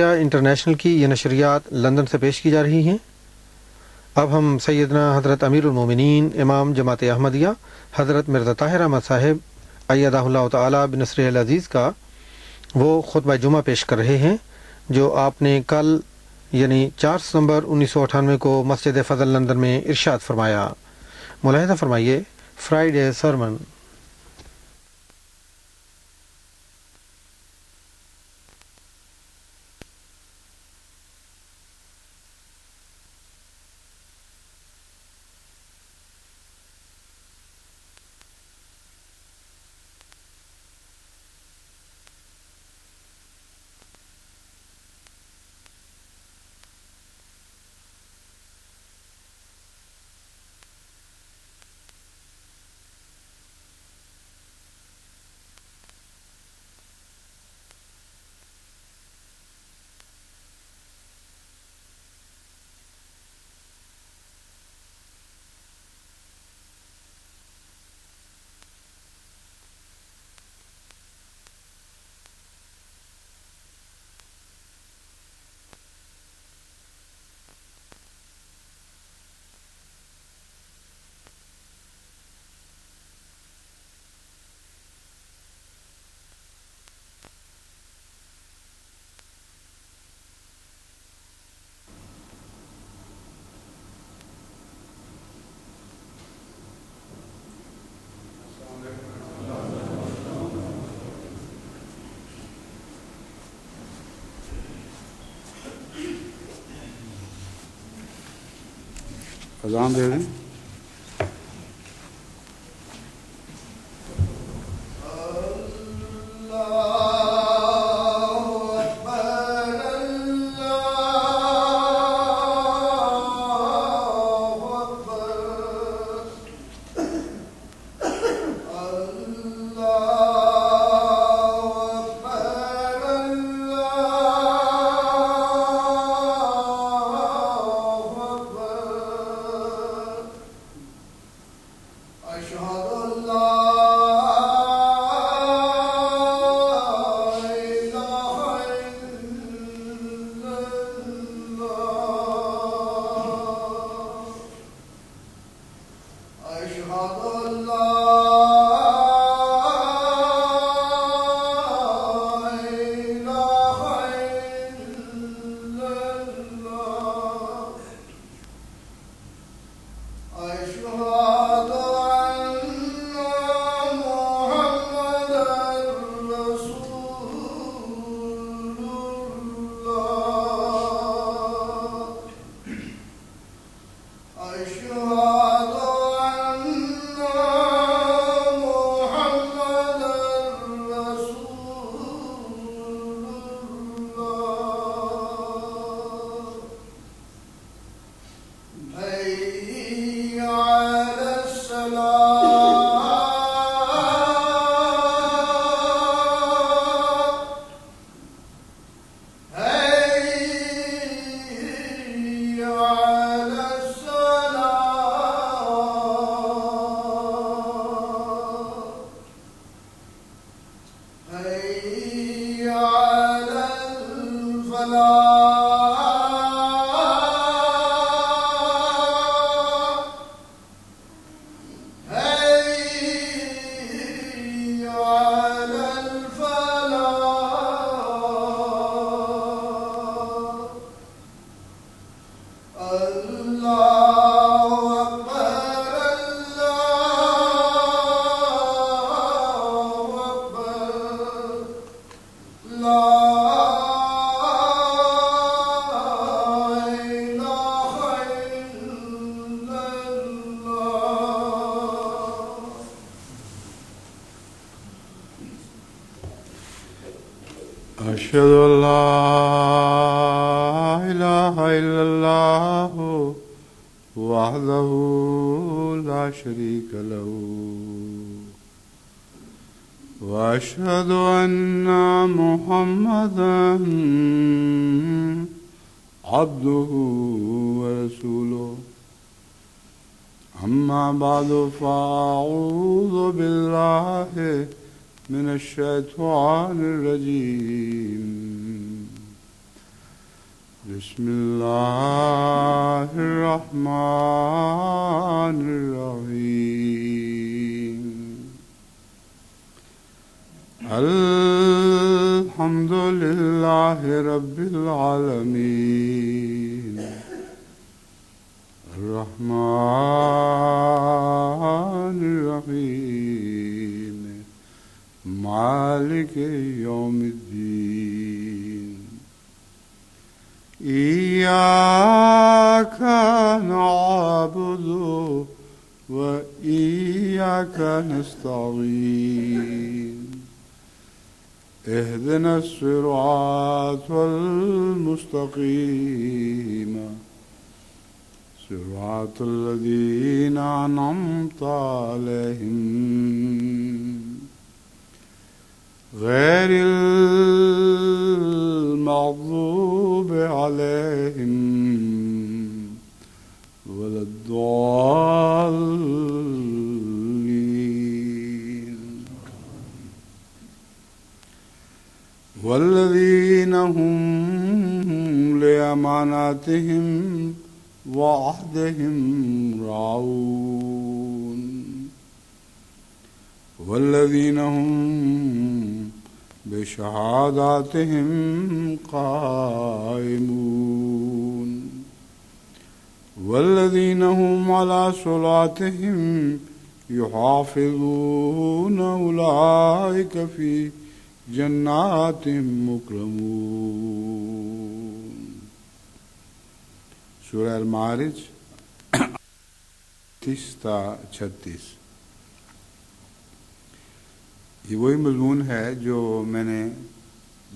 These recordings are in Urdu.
انٹرنیشنل کی یہ نشریات لندن سے پیش کی جا رہی ہیں۔ اب ہم سیدنا حضرت امیر المومنین امام جماعت احمدیہ حضرت مرزا طاہر احمد صاحب ایدہ اللہ تعالی بنصرہ العزیز کا وہ خطبہ جمعہ پیش کر رہے ہیں جو آپ نے کل یعنی 4 ستمبر 1998 کو مسجد فضل لندن میں ارشاد فرمایا۔ ملاحظہ فرمائیے فرائیڈے سرمن۔ اذان دے دیں۔ أشهد أن لا إله إلا الله وحده لا شريك له وأشهد أن محمدا عبده ورسوله أما بعد فأعوذ بالله من الشيطان الرجيم بسم الله الرحمن الرحيم الحمد لله رب العالمين الرحمن الرحيم مالك يوم الدين إياك نعبد وإياك نستعين اهدنا الصراط المستقيم صراط الذين أنعمت عليهم غير المغضوب عليهم ولا الضالين والذين هم لأماناتهم وعهدهم راعون والذين هم بشهاداتهم قائمون والذين هم على صلاتهم يحافظون أولئك في جنات مكرمون سورہ المعارج 30-36 یہ وہی مضمون ہے جو میں نے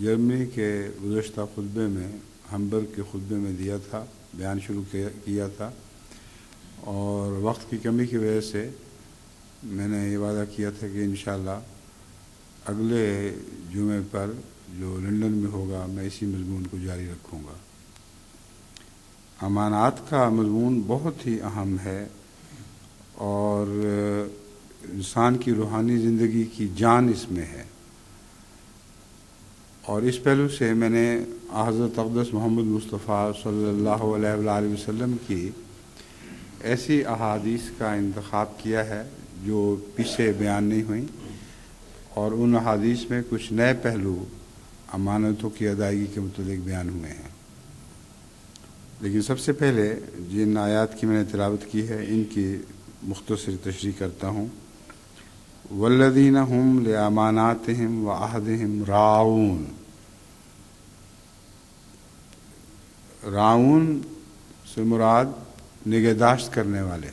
جرمنی کے گزشتہ خطبے میں ہمبرگ کے خطبے میں دیا تھا، بیان شروع کیا تھا، اور وقت کی کمی کی وجہ سے میں نے یہ وعدہ کیا تھا کہ انشاءاللہ اگلے جمعے پر جو لندن میں ہوگا میں اسی مضمون کو جاری رکھوں گا۔ امانات کا مضمون بہت ہی اہم ہے اور انسان کی روحانی زندگی کی جان اس میں ہے، اور اس پہلو سے میں نے حضرت اقدس محمد مصطفیٰ صلی اللہ علیہ وآلہ وسلم کی ایسی احادیث کا انتخاب کیا ہے جو پیچھے بیان نہیں ہوئیں، اور ان احادیث میں کچھ نئے پہلو امانتوں کی ادائیگی کے متعلق بیان ہوئے ہیں۔ لیکن سب سے پہلے جن آیات کی میں نے تلاوت کی ہے ان کی مختصر تشریح کرتا ہوں۔ والذین هم لاماناتهم وعہدهم راعون، راعون سے مراد نگہداشت کرنے والے،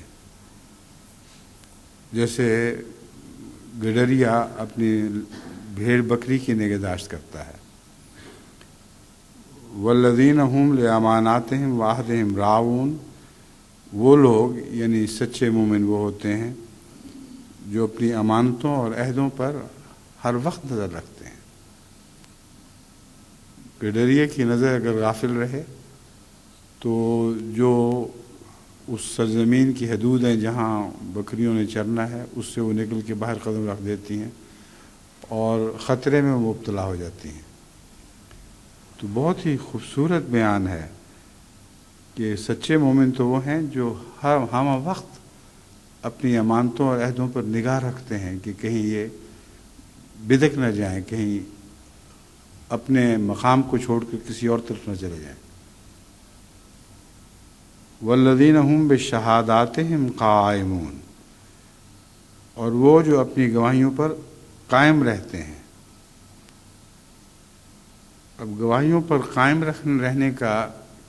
جیسے گڈریا اپنی بھیڑ بکری کی نگہداشت کرتا ہے۔ والذین هم لاماناتهم وعہدهم راعون، وہ لوگ یعنی سچے مومن وہ ہوتے ہیں جو اپنی امانتوں اور عہدوں پر ہر وقت نظر رکھتے ہیں۔ گڈریے کی نظر اگر غافل رہے تو جو اس سرزمین کی حدود ہیں جہاں بکریوں نے چرنا ہے اس سے وہ نکل کے باہر قدم رکھ دیتی ہیں اور خطرے میں مبتلا ہو جاتی ہیں۔ تو بہت ہی خوبصورت بیان ہے کہ سچے مومن تو وہ ہیں جو ہم وقت اپنی امانتوں اور عہدوں پر نگاہ رکھتے ہیں کہ کہیں یہ بدک نہ جائیں، کہیں اپنے مقام کو چھوڑ کر کسی اور طرف نہ چلے جائیں۔ والذین هم بشہاداتہم قائمون، اور وہ جو اپنی گواہیوں پر قائم رہتے ہیں۔ اب گواہیوں پر قائم رہنے کا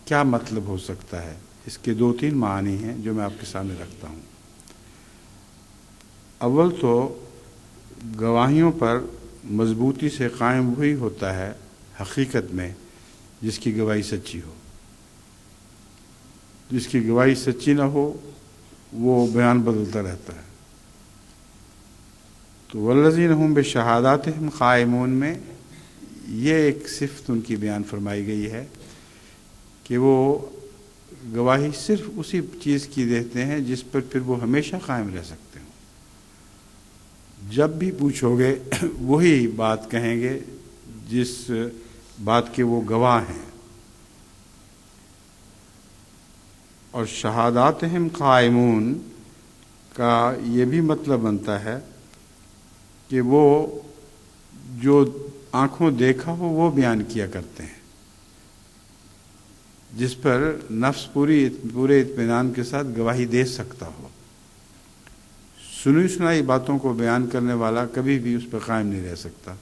کیا مطلب ہو سکتا ہے؟ اس کے 2-3 معنی ہیں جو میں آپ کے سامنے رکھتا ہوں۔ اول تو گواہیوں پر مضبوطی سے قائم وہی ہوتا ہے حقیقت میں جس کی گواہی سچی ہو۔ جس کی گواہی سچی نہ ہو وہ بیان بدلتا رہتا ہے۔ تو والذین هم بشہاداتہم قائمون میں یہ ایک صفت ان کی بیان فرمائی گئی ہے کہ وہ گواہی صرف اسی چیز کی دیتے ہیں جس پر پھر وہ ہمیشہ قائم رہ سکتے ہوں۔ جب بھی پوچھو گے وہی بات کہیں گے جس بات کے وہ گواہ ہیں۔ اور شہاداتہم قائمون کا یہ بھی مطلب بنتا ہے کہ وہ جو آنکھوں دیکھا ہو وہ بیان کیا کرتے ہیں، جس پر نفس پورے اطمینان کے ساتھ گواہی دے سکتا ہو۔ سنی سنائی باتوں کو بیان کرنے والا کبھی بھی اس پر قائم نہیں رہ سکتا۔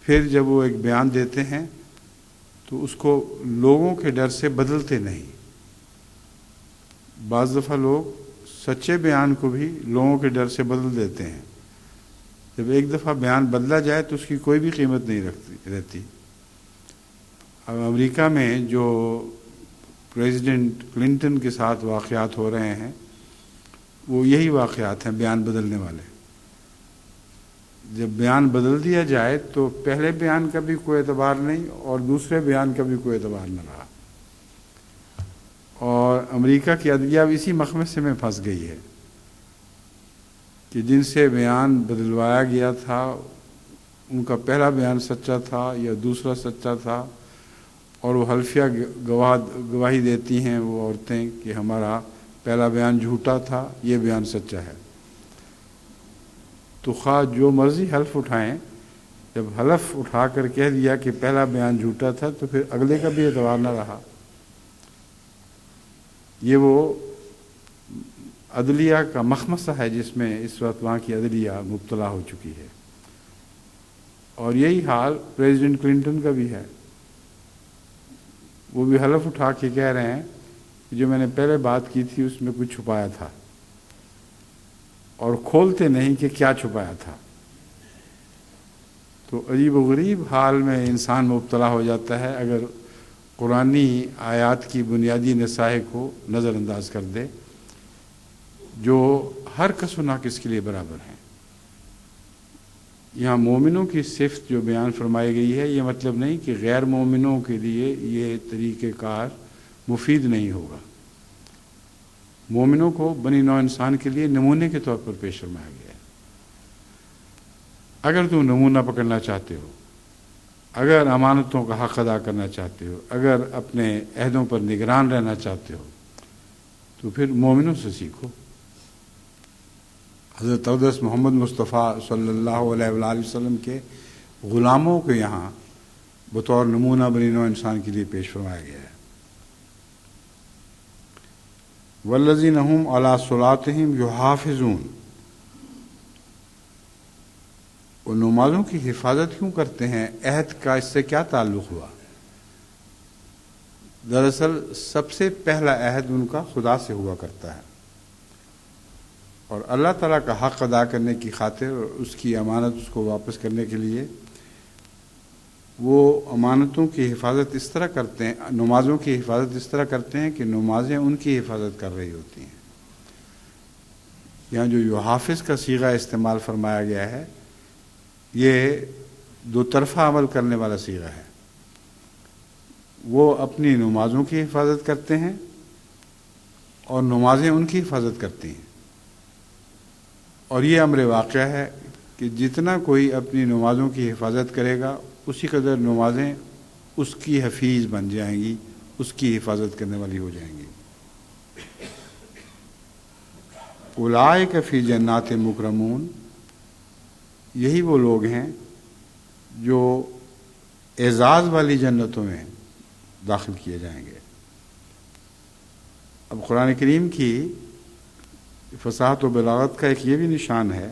پھر جب وہ ایک بیان دیتے ہیں تو اس کو لوگوں کے ڈر سے بدلتے نہیں۔ بعض دفعہ لوگ سچے بیان کو بھی لوگوں کے ڈر سے بدل دیتے ہیں۔ جب ایک دفعہ بیان بدلا جائے تو اس کی کوئی بھی قیمت نہیں رہتی۔ اب امریکہ میں جو پریزیڈنٹ کلنٹن کے ساتھ واقعات ہو رہے ہیں وہ یہی واقعات ہیں، بیان بدلنے والے۔ جب بیان بدل دیا جائے تو پہلے بیان کا بھی کوئی اعتبار نہیں اور دوسرے بیان کا بھی کوئی اعتبار نہ رہا، اور امریکہ کی عدلیہ اسی مخمصے میں پھنس گئی ہے کہ جن سے بیان بدلوایا گیا تھا ان کا پہلا بیان سچا تھا یا دوسرا سچا تھا، اور وہ حلفیہ گواہی دیتی ہیں وہ عورتیں کہ ہمارا پہلا بیان جھوٹا تھا، یہ بیان سچا ہے۔ تو خواہ جو مرضی حلف اٹھائیں، جب حلف اٹھا کر کہہ دیا کہ پہلا بیان جھوٹا تھا تو پھر اگلے کا بھی اعتبار نہ رہا۔ یہ وہ عدلیہ کا مخمصہ ہے جس میں اس وقت وہاں کی عدلیہ مبتلا ہو چکی ہے، اور یہی حال پریزیڈنٹ کلنٹن کا بھی ہے۔ وہ بھی حلف اٹھا کے کہہ رہے ہیں کہ جو میں نے پہلے بات کی تھی اس میں کچھ چھپایا تھا، اور کھولتے نہیں کہ کیا چھپایا تھا۔ تو عجیب و غریب حال میں انسان مبتلا ہو جاتا ہے اگر قرآنی آیات کی بنیادی نصائح کو نظر انداز کر دے، جو ہر کس و ناقص کے لیے برابر ہیں۔ یہاں مومنوں کی صفت جو بیان فرمائی گئی ہے، یہ مطلب نہیں کہ غیر مومنوں کے لیے یہ طریقہ کار مفید نہیں ہوگا۔ مومنوں کو بنی نوع انسان کے لیے نمونے کے طور پر پیش فرمایا گیا ہے۔ اگر تم نمونہ پکڑنا چاہتے ہو، اگر امانتوں کا حق ادا کرنا چاہتے ہو، اگر اپنے عہدوں پر نگران رہنا چاہتے ہو تو پھر مومنوں سے سیکھو۔ حضرت اقدس محمد مصطفیٰ صلی اللہ علیہ وآلہ وسلم کے غلاموں کو یہاں بطور نمونہ بنی نوع انسان کے لیے پیش فرمایا گیا ہے۔ والذین هم علی صلاتہم یحافظون، وہ نمازوں کی حفاظت کیوں کرتے ہیں؟ عہد کا اس سے کیا تعلق ہوا؟ دراصل سب سے پہلا عہد ان کا خدا سے ہوا کرتا ہے، اور اللہ تعالیٰ کا حق ادا کرنے کی خاطر اور اس کی امانت اس کو واپس کرنے کے لیے وہ امانتوں کی حفاظت اس طرح کرتے ہیں، نمازوں کی حفاظت اس طرح کرتے ہیں کہ نمازیں ان کی حفاظت کر رہی ہوتی ہیں۔ یہاں جو یحافظ کا صیغہ استعمال فرمایا گیا ہے یہ دو طرفہ عمل کرنے والا صیغہ ہے۔ وہ اپنی نمازوں کی حفاظت کرتے ہیں اور نمازیں ان کی حفاظت کرتی ہیں، اور یہ امر واقعہ ہے کہ جتنا کوئی اپنی نمازوں کی حفاظت کرے گا اسی قدر نمازیں اس کی حفیظ بن جائیں گی، اس کی حفاظت کرنے والی ہو جائیں گی۔ اولئک فی جنات مکرمون، یہی وہ لوگ ہیں جو اعزاز والی جنتوں میں داخل کیے جائیں گے۔ اب قرآن کریم کی فصاحت و بلاغت کا ایک یہ بھی نشان ہے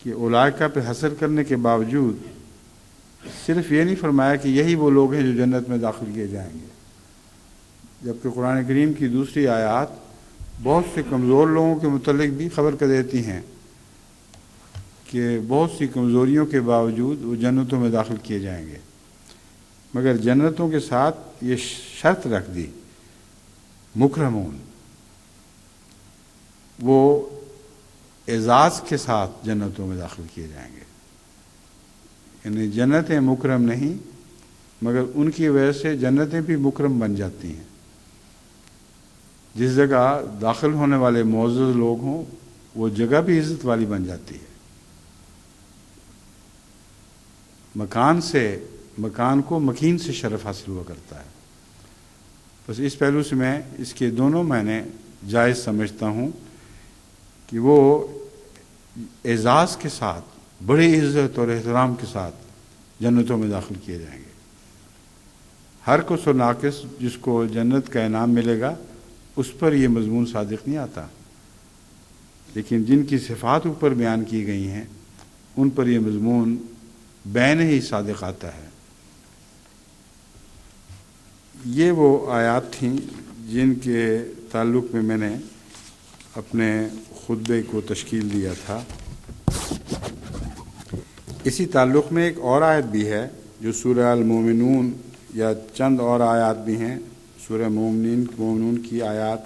کہ اولئک پہ حصر کرنے کے باوجود صرف یہ نہیں فرمایا کہ یہی وہ لوگ ہیں جو جنت میں داخل کیے جائیں گے، جبکہ قرآن کریم کی دوسری آیات بہت سے کمزور لوگوں کے متعلق بھی خبر کر دیتی ہیں کہ بہت سی کمزوریوں کے باوجود وہ جنتوں میں داخل کیے جائیں گے، مگر جنتوں کے ساتھ یہ شرط رکھ دی مکرمون، وہ اعزاز کے ساتھ جنتوں میں داخل کیے جائیں گے۔ یعنی جنتیں مکرم نہیں مگر ان کی وجہ سے جنتیں بھی مکرم بن جاتی ہیں۔ جس جگہ داخل ہونے والے معزز لوگ ہوں وہ جگہ بھی عزت والی بن جاتی ہے۔ مکان کو مکین سے شرف حاصل ہوا کرتا ہے۔ بس اس پہلو سے میں اس کے دونوں معنی جائز سمجھتا ہوں کہ وہ اعزاز کے ساتھ، بڑی عزت اور احترام کے ساتھ جنتوں میں داخل کیے جائیں گے۔ ہر کس و ناقص جس کو جنت کا انعام ملے گا اس پر یہ مضمون صادق نہیں آتا، لیکن جن کی صفات اوپر بیان کی گئی ہیں ان پر یہ مضمون بین ہی صادق آتا ہے۔ یہ وہ آیات تھیں جن کے تعلق میں نے اپنے خطبے کو تشکیل دیا تھا۔ اسی تعلق میں ایک اور آیت بھی ہے جو سورہ المومنون یا چند اور آیات بھی ہیں، سورہ مومنون کی آیات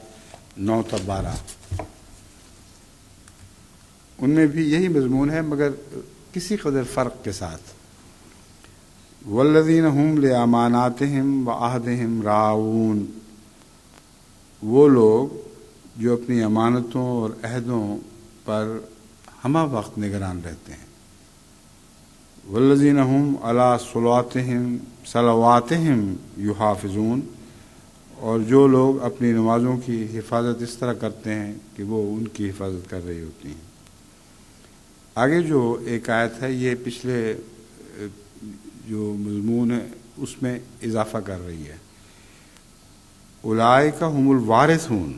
9 تا 12، ان میں بھی یہی مضمون ہے مگر کسی قدر فرق کے ساتھ۔ والذین هم لأماناتہم وعہدہم راعون، وہ لوگ جو اپنی امانتوں اور عہدوں پر ہمہ وقت نگران رہتے ہیں۔ والذین هم علی صلواتہم یحافظون، اور جو لوگ اپنی نمازوں کی حفاظت اس طرح کرتے ہیں کہ وہ ان کی حفاظت کر رہی ہوتی ہیں۔ آگے جو ایک آیت ہے یہ پچھلے جو مضمون ہے اس میں اضافہ کر رہی ہے۔ اولئک هم الوارثون،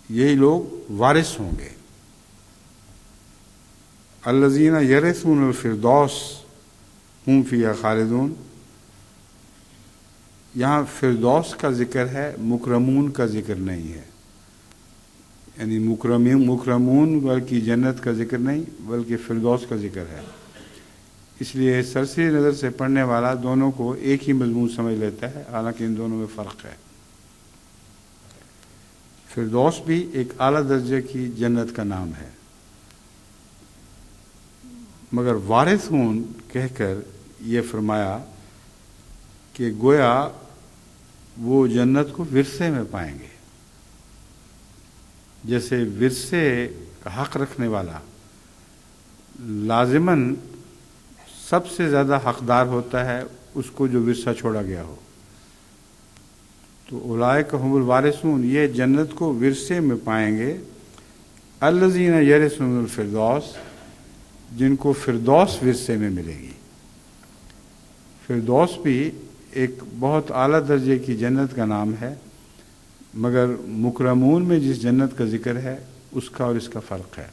یہی لوگ وارث ہوں گے۔ الذین یرثون الفردوس هم فیہا خالدون، یہاں فردوس کا ذکر ہے، مکرمون کا ذکر نہیں ہے، یعنی مکرمون بلکہ جنت کا ذکر نہیں بلکہ فردوس کا ذکر ہے۔ اس لیے سرسری نظر سے پڑھنے والا دونوں کو ایک ہی مضمون سمجھ لیتا ہے، حالانکہ ان دونوں میں فرق ہے۔ فردوس بھی ایک اعلیٰ درجے کی جنت کا نام ہے، مگر وارثون کہہ کر یہ فرمایا کہ گویا وہ جنت کو ورثے میں پائیں گے، جیسے ورثے کا حق رکھنے والا لازماً سب سے زیادہ حقدار ہوتا ہے اس کو جو ورثہ چھوڑا گیا ہو۔ تو اولئک هم الوارثون، یہ جنت کو ورثے میں پائیں گے۔ الذین یرثون الفردوس، جن کو فردوس ورثے میں ملے گی۔ فردوس بھی ایک بہت اعلیٰ درجے کی جنت کا نام ہے، مگر مکرمون میں جس جنت کا ذکر ہے اس کا اور اس کا فرق ہے۔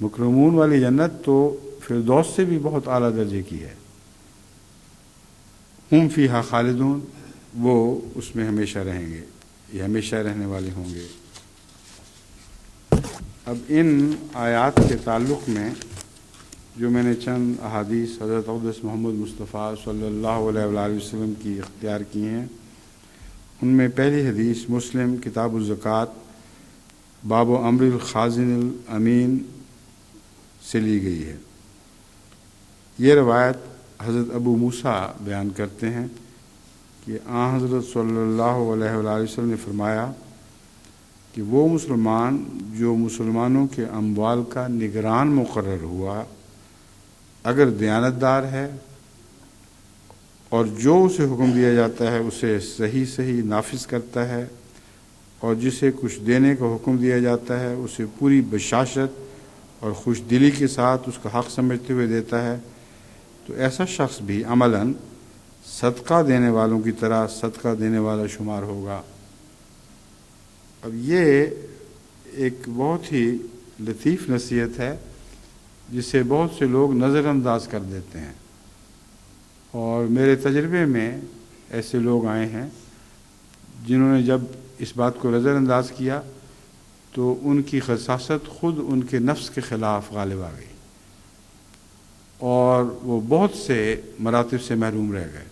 مکرمون والی جنت تو فردوس سے بھی بہت اعلیٰ درجے کی ہے۔ ہم فیہا خالدون، وہ اس میں ہمیشہ رہیں گے، یہ ہمیشہ رہنے والے ہوں گے۔ اب ان آیات کے تعلق میں جو میں نے چند احادیث حضرت اقدس محمد مصطفیٰ صلی اللہ علیہ وآلہ وسلم کی اختیار کی ہیں، ان میں پہلی حدیث مسلم کتاب الزکوٰۃ باب امر الخازن الامین سے لی گئی ہے۔ یہ روایت حضرت ابو موسیٰ بیان کرتے ہیں کہ آن حضرت صلی اللہ علیہ وآلہ وسلم نے فرمایا کہ وہ مسلمان جو مسلمانوں کے اموال کا نگران مقرر ہوا، اگر دیانتدار ہے اور جو اسے حکم دیا جاتا ہے اسے صحیح نافذ کرتا ہے، اور جسے کچھ دینے کا حکم دیا جاتا ہے اسے پوری بشاشت اور خوش دلی کے ساتھ اس کا حق سمجھتے ہوئے دیتا ہے، تو ایسا شخص بھی عملاً صدقہ دینے والوں کی طرح صدقہ دینے والا شمار ہوگا۔ اب یہ ایک بہت ہی لطیف نصیحت ہے جسے بہت سے لوگ نظر انداز کر دیتے ہیں، اور میرے تجربے میں ایسے لوگ آئے ہیں جنہوں نے جب اس بات کو نظر انداز کیا تو ان کی خصاصت خود ان کے نفس کے خلاف غالب آ گئی اور وہ بہت سے مراتب سے محروم رہ گئے۔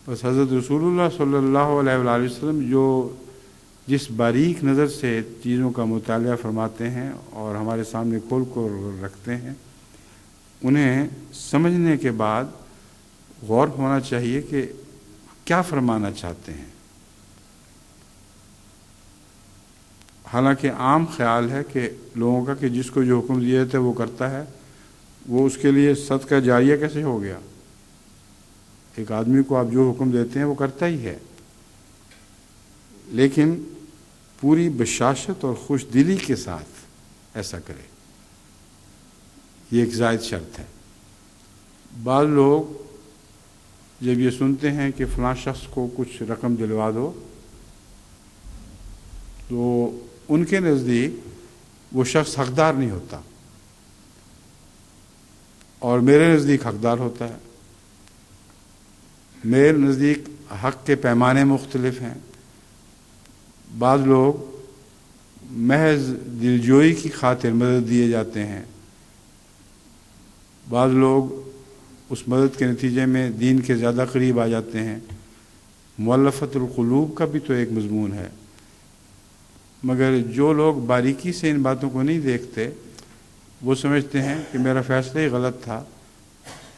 بس حضرت رسول اللہ صلی اللہ علیہ وآلہ وسلم جو جس باریک نظر سے چیزوں کا مطالعہ فرماتے ہیں اور ہمارے سامنے کھول کر رکھتے ہیں، انہیں سمجھنے کے بعد غور ہونا چاہیے کہ کیا فرمانا چاہتے ہیں۔ حالانکہ عام خیال ہے کہ لوگوں کا کہ جس کو جو حکم دیا جاتا ہے وہ کرتا ہے، وہ اس کے لیے صدقہ جاریہ کیسے ہو گیا؟ ایک آدمی کو آپ جو حکم دیتے ہیں وہ کرتا ہی ہے، لیکن پوری بشاشت اور خوش دلی کے ساتھ ایسا کرے، یہ ایک زائد شرط ہے۔ بعض لوگ جب یہ سنتے ہیں کہ فلاں شخص کو کچھ رقم دلوا دو تو ان کے نزدیک وہ شخص حقدار نہیں ہوتا اور میرے نزدیک حقدار ہوتا ہے۔ میرے نزدیک حق کے پیمانے مختلف ہیں۔ بعض لوگ محض دلجوئی کی خاطر مدد دیے جاتے ہیں، بعض لوگ اس مدد کے نتیجے میں دین کے زیادہ قریب آ جاتے ہیں۔ مؤلفۃ القلوب کا بھی تو ایک مضمون ہے، مگر جو لوگ باریکی سے ان باتوں کو نہیں دیکھتے وہ سمجھتے ہیں کہ میرا فیصلہ ہی غلط تھا،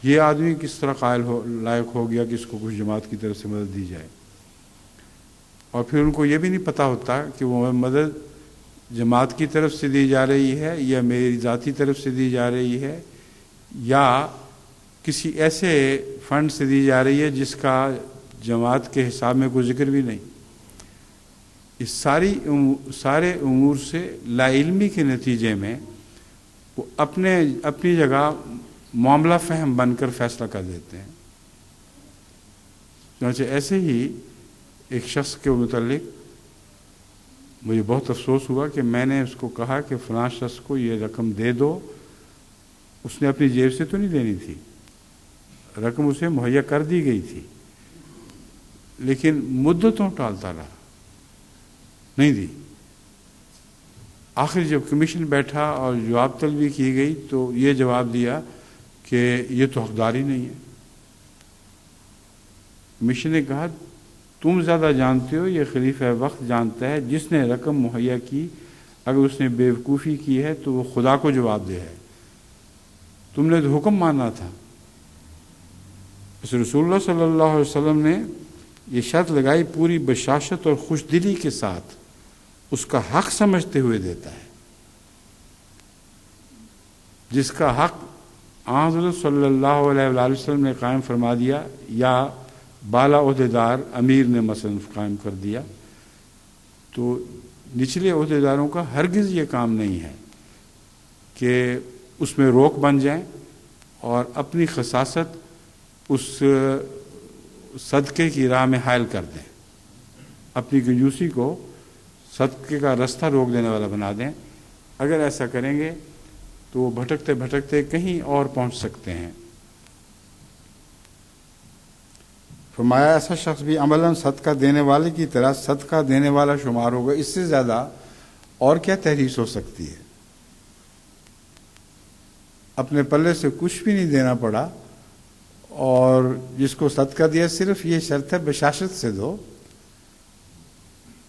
یہ آدمی کس طرح لائق ہو گیا کہ اس کو کچھ جماعت کی طرف سے مدد دی جائے، اور پھر ان کو یہ بھی نہیں پتہ ہوتا کہ وہ مدد جماعت کی طرف سے دی جا رہی ہے یا میری ذاتی طرف سے دی جا رہی ہے یا کسی ایسے فنڈ سے دی جا رہی ہے جس کا جماعت کے حساب میں کوئی ذکر بھی نہیں۔ اس سارے امور سے لا علمی کے نتیجے میں وہ اپنی جگہ معاملہ فہم بن کر فیصلہ کر دیتے ہیں۔ چنانچہ ایسے ہی ایک شخص کے متعلق مجھے بہت افسوس ہوا کہ میں نے اس کو کہا کہ فلاں شخص کو یہ رقم دے دو، اس نے اپنی جیب سے تو نہیں دینی تھی، رقم اسے مہیا کر دی گئی تھی، لیکن مدتوں ٹالتا رہا، نہیں دی۔ آخر جب کمیشن بیٹھا اور جواب طلبی کی گئی تو یہ جواب دیا کہ یہ تو حقدار ہی نہیں ہے۔ کمیشن نے کہا تم زیادہ جانتے ہو، یہ خلیفہ وقت جانتا ہے، جس نے رقم مہیا کی اگر اس نے بیوقوفی کی ہے تو وہ خدا کو جواب دہ ہے، تم نے تو حکم ماننا تھا۔ اس رسول اللہ صلی اللہ علیہ وسلم نے یہ شرط لگائی پوری بشاشت اور خوش دلی کے ساتھ، اس کا حق سمجھتے ہوئے دیتا ہے، جس کا حق حضرت صلی اللہ علیہ وآلہ وسلم نے قائم فرما دیا یا بالا عہدیدار امیر نے مثلا قائم کر دیا، تو نچلے عہدیداروں کا ہرگز یہ کام نہیں ہے کہ اس میں روک بن جائیں اور اپنی خصاصت اس صدقے کی راہ میں حائل کر دیں، اپنی کنجوسی کو صدقے کا رستہ روک دینے والا بنا دیں۔ اگر ایسا کریں گے تو وہ بھٹکتے بھٹکتے کہیں اور پہنچ سکتے ہیں۔ فرمایا ایسا شخص بھی عملاً صدقہ دینے والے کی طرح صدقہ دینے والا شمار ہوگا، اس سے زیادہ اور کیا تحریص ہو سکتی ہے۔ اپنے پلے سے کچھ بھی نہیں دینا پڑا اور جس کو صدقہ دیا صرف یہ شرط ہے بشاشت سے دو،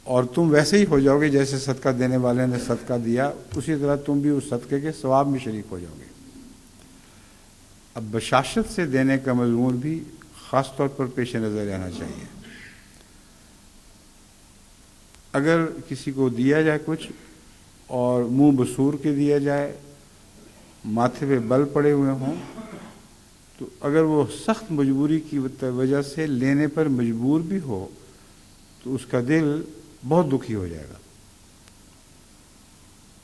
اور تم ویسے ہی ہو جاؤ گے جیسے صدقہ دینے والے نے صدقہ دیا، اسی طرح تم بھی اس صدقے کے ثواب میں شریک ہو جاؤ گے۔ اب بشاشت سے دینے کا مضمون بھی خاص طور پر پیش نظر رہنا چاہیے۔ اگر کسی کو دیا جائے کچھ اور منہ بسور کے دیا جائے، ماتھے پہ بل پڑے ہوئے ہوں، تو اگر وہ سخت مجبوری کی وجہ سے لینے پر مجبور بھی ہو تو اس کا دل بہت دکھی ہو جائے گا۔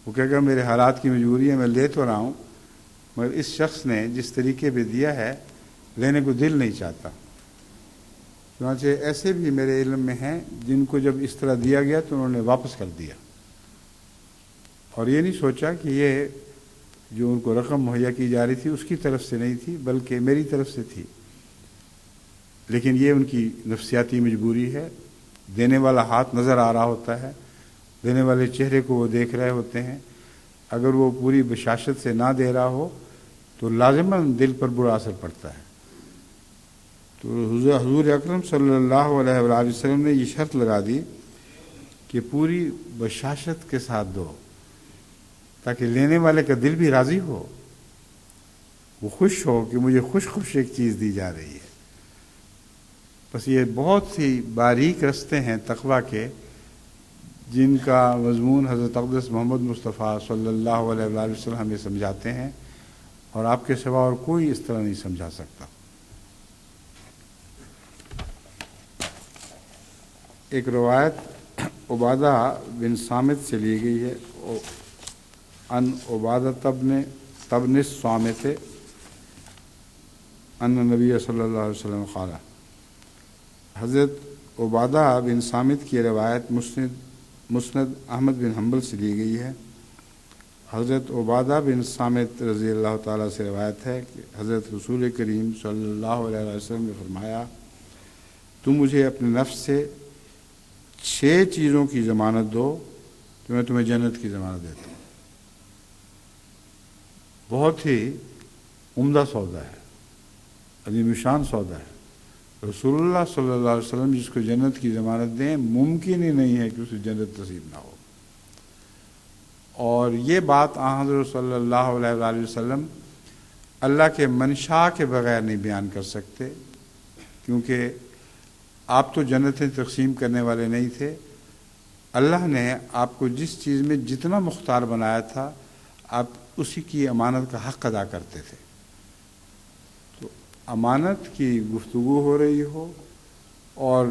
وہ کہے گا میرے حالات کی مجبوری ہے، میں لے تو رہا ہوں، مگر اس شخص نے جس طریقے پہ دیا ہے لینے کو دل نہیں چاہتا۔ چنانچہ ایسے بھی میرے علم میں ہیں جن کو جب اس طرح دیا گیا تو انہوں نے واپس کر دیا، اور یہ نہیں سوچا کہ یہ جو ان کو رقم مہیا کی جا رہی تھی اس کی طرف سے نہیں تھی بلکہ میری طرف سے تھی، لیکن یہ ان کی نفسیاتی مجبوری ہے۔ دینے والا ہاتھ نظر آ رہا ہوتا ہے، دینے والے چہرے کو وہ دیکھ رہے ہوتے ہیں، اگر وہ پوری بشاشت سے نہ دے رہا ہو تو لازماً دل پر برا اثر پڑتا ہے۔ تو حضور اکرم صلی اللہ علیہ وآلہ وسلم نے یہ شرط لگا دی کہ پوری بشاشت کے ساتھ دو، تاکہ لینے والے کا دل بھی راضی ہو، وہ خوش ہو کہ مجھے خوش خوش ایک چیز دی جا رہی ہے۔ بس یہ بہت ہی باریک رستے ہیں تقویٰ کے، جن کا مضمون حضرت اقدس محمد مصطفیٰ صلی اللہ علیہ وآلہ وسلم ہمیں سمجھاتے ہیں، اور آپ کے سوا اور کوئی اس طرح نہیں سمجھا سکتا۔ ایک روایت عبادہ بن صامت سے لی گئی ہے، ان عبادہ تبن الصامت ان نبی صلی اللہ علیہ وسلم قال، حضرت عبادہ بن صامت کی روایت مسند احمد بن حنبل سے لی گئی ہے۔ حضرت عبادہ بن صامت رضی اللہ تعالیٰ سے روایت ہے کہ حضرت رسول کریم صلی اللہ علیہ وسلم نے فرمایا، تم مجھے اپنے نفس سے 6 چیزوں کی ضمانت دو تو میں تمہیں جنت کی ضمانت دیتا ہوں۔ بہت ہی عمدہ سودا ہے، عظیم شان سودا ہے۔ رسول اللہ صلی اللہ علیہ وسلم جس کو جنت کی ضمانت دیں، ممکن ہی نہیں ہے کہ اسے جنت نصیب نہ ہو۔ اور یہ بات حضرت صلی اللہ علیہ وآلہ وسلم اللہ کے منشا کے بغیر نہیں بیان کر سکتے، کیونکہ آپ تو جنتیں تقسیم کرنے والے نہیں تھے۔ اللہ نے آپ کو جس چیز میں جتنا مختار بنایا تھا، آپ اسی کی امانت کا حق ادا کرتے تھے۔ تو امانت کی گفتگو ہو رہی ہو اور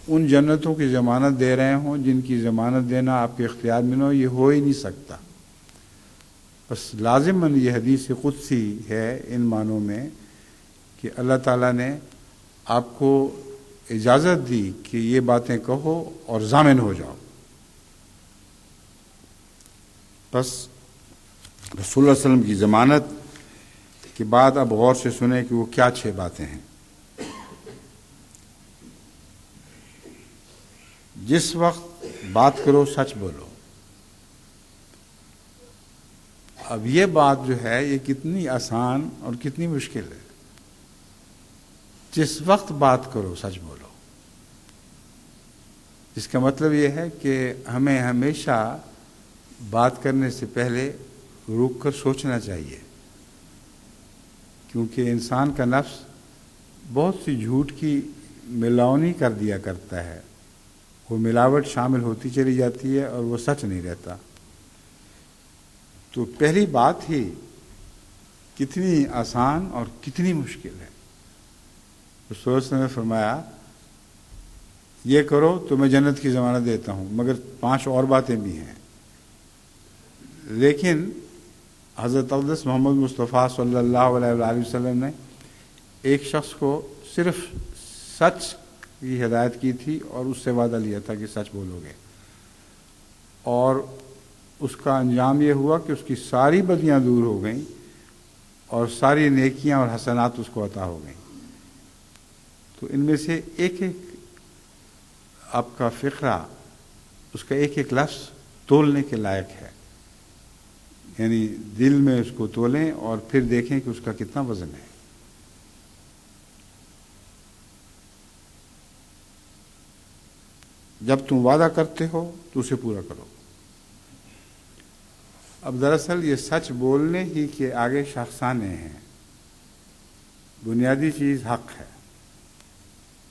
ان جنتوں کی ضمانت دے رہے ہوں جن کی ضمانت دینا آپ کے اختیار میں نہ ہو، یہ ہو ہی نہیں سکتا۔ بس لازماً یہ حدیث قدسی ہے ان معنوں میں کہ اللہ تعالیٰ نے آپ کو اجازت دی کہ یہ باتیں کہو اور ضامن ہو جاؤ۔ بس رسول اللہ علیہ وسلم کی ضمانت کے بعد اب غور سے سنیں کہ وہ کیا 6 باتیں ہیں۔ جس وقت بات کرو سچ بولو۔ اب یہ بات جو ہے یہ کتنی آسان اور کتنی مشکل ہے۔ جس وقت بات کرو سچ بولو، اس کا مطلب یہ ہے کہ ہمیں ہمیشہ بات کرنے سے پہلے رک کر سوچنا چاہیے، کیونکہ انسان کا نفس بہت سی جھوٹ کی ملاونی کر دیا کرتا ہے، وہ ملاوٹ شامل ہوتی چلی جاتی ہے اور وہ سچ نہیں رہتا۔ تو پہلی بات ہی کتنی آسان اور کتنی مشکل ہے۔ رسول اللہ نے فرمایا یہ کرو تو میں جنت کی ضمانت دیتا ہوں، مگر 5 اور باتیں بھی ہیں۔ لیکن حضرت اقدس محمد مصطفیٰ صلی اللہ علیہ وآلہ وسلم نے ایک شخص کو صرف سچ کی ہدایت کی تھی اور اس سے وعدہ لیا تھا کہ سچ بولو گے، اور اس کا انجام یہ ہوا کہ اس کی ساری بدیاں دور ہو گئیں اور ساری نیکیاں اور حسنات اس کو عطا ہو گئیں۔ تو ان میں سے ایک ایک آپ کا فقرہ، اس کا ایک ایک لفظ تولنے کے لائق ہے، یعنی دل میں اس کو تولیں اور پھر دیکھیں کہ اس کا کتنا وزن ہے۔ جب تم وعدہ کرتے ہو تو اسے پورا کرو۔ اب دراصل یہ سچ بولنے ہی کے آگے شاخسانے ہیں۔ بنیادی چیز حق ہے۔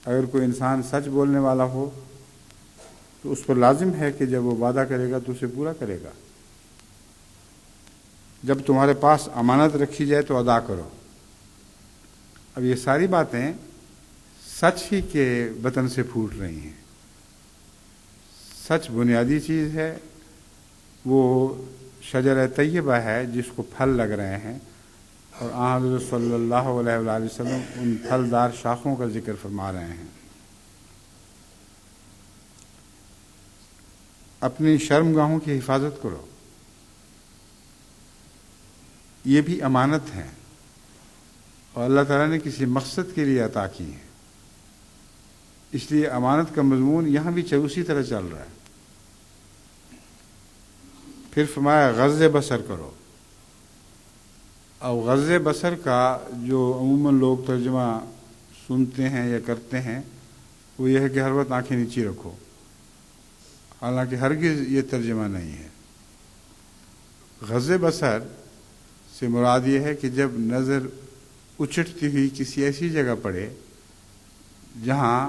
اگر کوئی انسان سچ بولنے والا ہو تو اس پر لازم ہے کہ جب وہ وعدہ کرے گا تو اسے پورا کرے گا۔ جب تمہارے پاس امانت رکھی جائے تو ادا کرو۔ اب یہ ساری باتیں سچ ہی کے بطن سے پھوٹ رہی ہیں۔ سچ بنیادی چیز ہے، وہ شجرہ طیبہ ہے جس کو پھل لگ رہے ہیں، اور حضرت صلی اللہ علیہ وآلہ وسلم ان پھلدار شاخوں کا ذکر فرما رہے ہیں۔ اپنی شرمگاہوں کی حفاظت کرو، یہ بھی امانت ہے اور اللہ تعالیٰ نے کسی مقصد کے لیے عطا کی ہے، اس لیے امانت کا مضمون یہاں بھی اسی طرح چل رہا ہے۔ پھر فرمایا غض بصر کرو۔ اب غض بصر کا جو عموماً لوگ ترجمہ سنتے ہیں یا کرتے ہیں وہ یہ ہے کہ ہر وقت آنکھیں نیچی رکھو، حالانکہ ہرگز یہ ترجمہ نہیں ہے۔ غض بصر سے مراد یہ ہے کہ جب نظر اچٹتی ہوئی کسی ایسی جگہ پڑے جہاں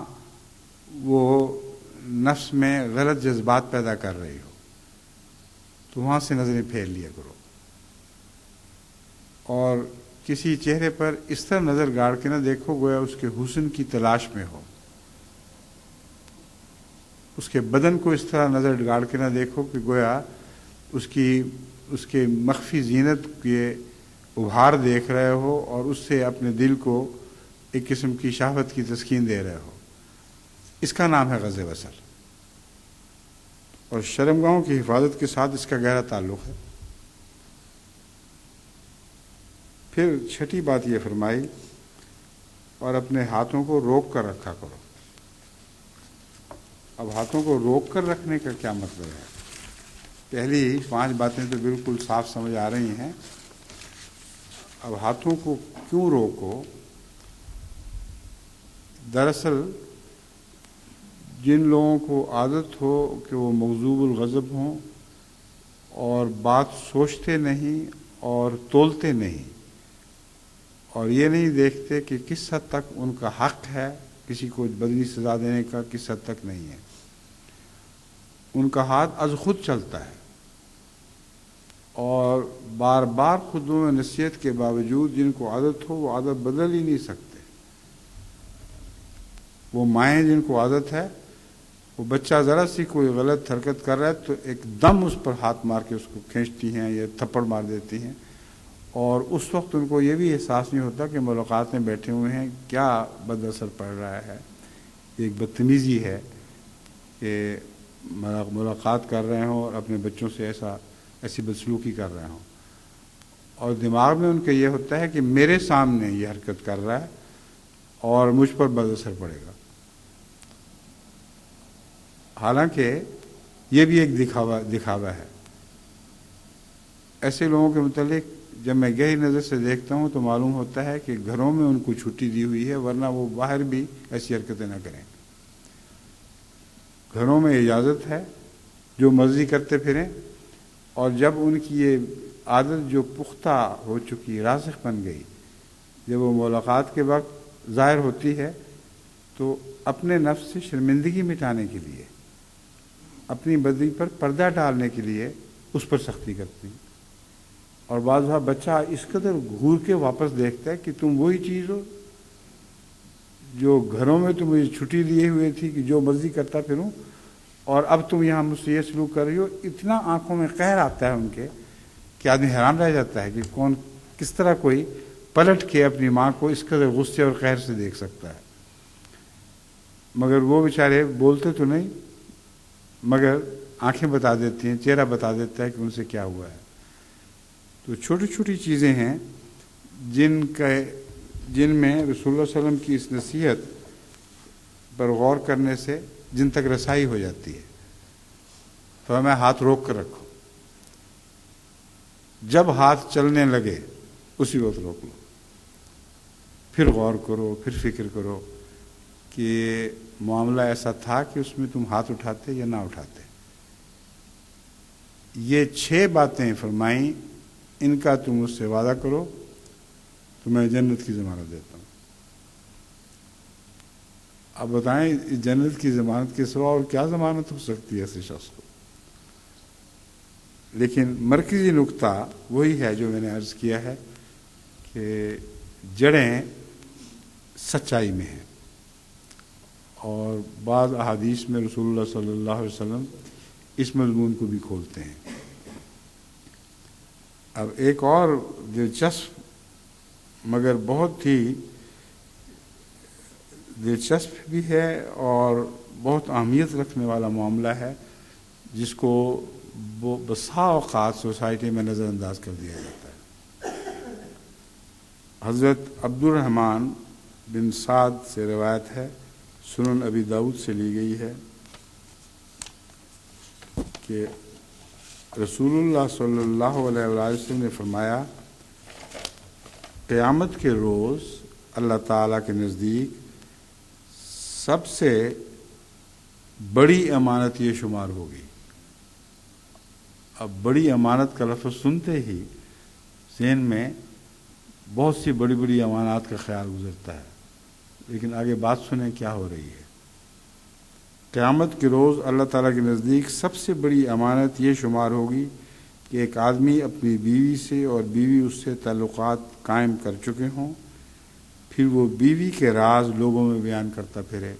وہ نفس میں غلط جذبات پیدا کر رہی ہو تو وہاں سے نظریں پھیر لیا کرو، اور کسی چہرے پر اس طرح نظر گاڑ کے نہ دیکھو گویا اس کے حسن کی تلاش میں ہو۔ اس کے بدن کو اس طرح نظر گاڑ کے نہ دیکھو کہ گویا اس کے مخفی زینت کے ابھار دیکھ رہے ہو اور اس سے اپنے دل کو ایک قسم کی شہوت کی تسکین دے رہے ہو. اس کا نام ہے غض بصر. اور شرمگاہوں کی حفاظت کے ساتھ اس کا گہرا تعلق ہے. پھر چھٹی بات یہ فرمائی اور اپنے ہاتھوں کو روک کر رکھا کرو. اب ہاتھوں کو روک کر رکھنے کا کیا مطلب ہے؟ پہلی 5 باتیں تو بالکل صاف سمجھ آ رہی ہیں. اب ہاتھوں کو کیوں روکو؟ دراصل جن لوگوں کو عادت ہو کہ وہ مغضوب الغضب ہوں اور بات سوچتے نہیں اور تولتے نہیں اور یہ نہیں دیکھتے کہ کس حد تک ان کا حق ہے کسی کو بدنی سزا دینے کا، کس حد تک نہیں ہے، ان کا ہاتھ از خود چلتا ہے اور بار بار خودوں میں نصیحت کے باوجود جن کو عادت ہو وہ عادت بدل ہی نہیں سکتے. وہ مائیں جن کو عادت ہے، وہ بچہ ذرا سی کوئی غلط حرکت کر رہا ہے تو ایک دم اس پر ہاتھ مار کے اس کو کھینچتی ہیں یا تھپڑ مار دیتی ہیں، اور اس وقت ان کو یہ بھی احساس نہیں ہوتا کہ ملاقات میں بیٹھے ہوئے ہیں کیا بد اثر پڑ رہا ہے. ایک بدتمیزی ہے کہ ملاقات کر رہے ہوں اور اپنے بچوں سے ایسی بدسلوکی کر رہے ہوں، اور دماغ میں ان کے یہ ہوتا ہے کہ میرے سامنے یہ حرکت کر رہا ہے اور مجھ پر بد اثر پڑے گا. حالانکہ یہ بھی ایک دکھاوا ہے. ایسے لوگوں کے متعلق جب میں گہری نظر سے دیکھتا ہوں تو معلوم ہوتا ہے کہ گھروں میں ان کو چھٹی دی ہوئی ہے، ورنہ وہ باہر بھی ایسی حرکتیں نہ کریں. گھروں میں اجازت ہے جو مرضی کرتے پھریں، اور جب ان کی یہ عادت جو پختہ ہو چکی، راسخ بن گئی، جب وہ ملاقات کے وقت ظاہر ہوتی ہے تو اپنے نفس سے شرمندگی مٹانے کے لیے، اپنی بدی پر پردہ ڈالنے کے لیے اس پر سختی کرتی ہیں. اور بعض دفعہ بچہ اس قدر گھور کے واپس دیکھتا ہے کہ تم وہی چیز ہو جو گھروں میں تم مجھے چھٹی لیے ہوئے تھی کہ جو مرضی کرتا پھروں، اور اب تم یہاں مجھ سے یہ سلوک کر رہی ہو. اتنا آنکھوں میں قہر آتا ہے ان کے کہ آدمی حیران رہ جاتا ہے کہ کس طرح کوئی پلٹ کے اپنی ماں کو اس قدر غصے اور قہر سے دیکھ سکتا ہے. مگر وہ بیچارے بولتے تو نہیں، مگر آنکھیں بتا دیتی ہیں، چہرہ بتا دیتا ہے کہ ان سے کیا ہوا ہے. تو چھوٹی چھوٹی چیزیں ہیں جن میں رسول اللہ صلی اللہ علیہ وسلم کی اس نصیحت پر غور کرنے سے جن تک رسائی ہو جاتی ہے. تو ہمیں ہاتھ روک کر رکھو، جب ہاتھ چلنے لگے اسی وقت روک لو، پھر غور کرو، پھر فکر کرو کہ معاملہ ایسا تھا کہ اس میں تم ہاتھ اٹھاتے یا نہ اٹھاتے. یہ 6 باتیں فرمائیں، ان کا تم مجھ سے وعدہ کرو تو میں جنت کی ضمانت دیتا ہوں. اب بتائیں جنت کی ضمانت کے سوا اور کیا ضمانت ہو سکتی ہے ایسے شخص کو؟ لیکن مرکزی نقطہ وہی ہے جو میں نے عرض کیا ہے کہ جڑیں سچائی میں ہیں. اور بعض احادیث میں رسول اللہ صلی اللہ علیہ وسلم اس مضمون کو بھی کھولتے ہیں. اب ایک اور دلچسپ مگر بہت ہی دلچسپ بھی ہے اور بہت اہمیت رکھنے والا معاملہ ہے، جس کو بسا اوقات سوسائٹی میں نظر انداز کر دیا جاتا ہے. حضرت عبد الرحمن بن سعد سے روایت ہے، سنن ابی داؤد سے لی گئی ہے کہ رسول اللہ صلی اللہ علیہ وسلم نے فرمایا، قیامت کے روز اللہ تعالیٰ کے نزدیک سب سے بڑی امانت یہ شمار ہوگی. اب بڑی امانت کا لفظ سنتے ہی ذہن میں بہت سی بڑی بڑی امانات کا خیال گزرتا ہے، لیکن آگے بات سنیں کیا ہو رہی ہے. قیامت کے روز اللہ تعالیٰ کے نزدیک سب سے بڑی امانت یہ شمار ہوگی کہ ایک آدمی اپنی بیوی سے اور بیوی اس سے تعلقات قائم کر چکے ہوں، پھر وہ بیوی کے راز لوگوں میں بیان کرتا پھرے.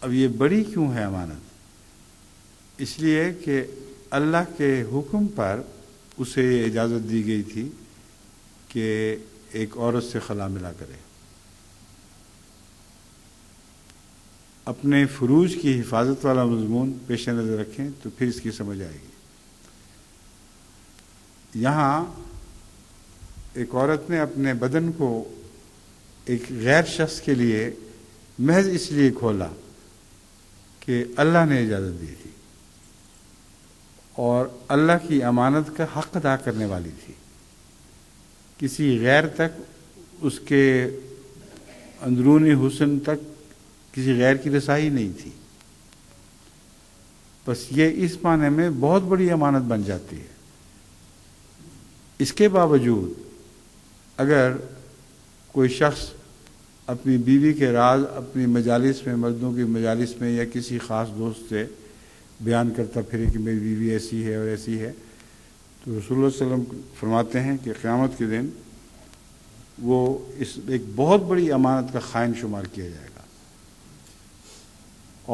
اب یہ بڑی کیوں ہے امانت؟ اس لیے کہ اللہ کے حکم پر اسے یہ اجازت دی گئی تھی کہ ایک عورت سے خلا ملا کرے. اپنے فروج کی حفاظت والا مضمون پیش نظر رکھیں تو پھر اس کی سمجھ آئے گی. یہاں ایک عورت نے اپنے بدن کو ایک غیر شخص کے لیے محض اس لیے کھولا کہ اللہ نے اجازت دی تھی اور اللہ کی امانت کا حق ادا کرنے والی تھی. کسی غیر تک، اس کے اندرونی حسن تک کسی غیر کی رسائی نہیں تھی. بس یہ اس معنی میں بہت بڑی امانت بن جاتی ہے. اس کے باوجود اگر کوئی شخص اپنی بیوی کے راز اپنی مجالس میں، مردوں کی مجالس میں یا کسی خاص دوست سے بیان کرتا پھرے کہ میری بیوی ایسی ہے اور ایسی ہے، تو رسول اللہ صلی اللہ علیہ وسلم فرماتے ہیں کہ قیامت کے دن وہ اس ایک بہت بڑی امانت کا خائن شمار کیا جائے گا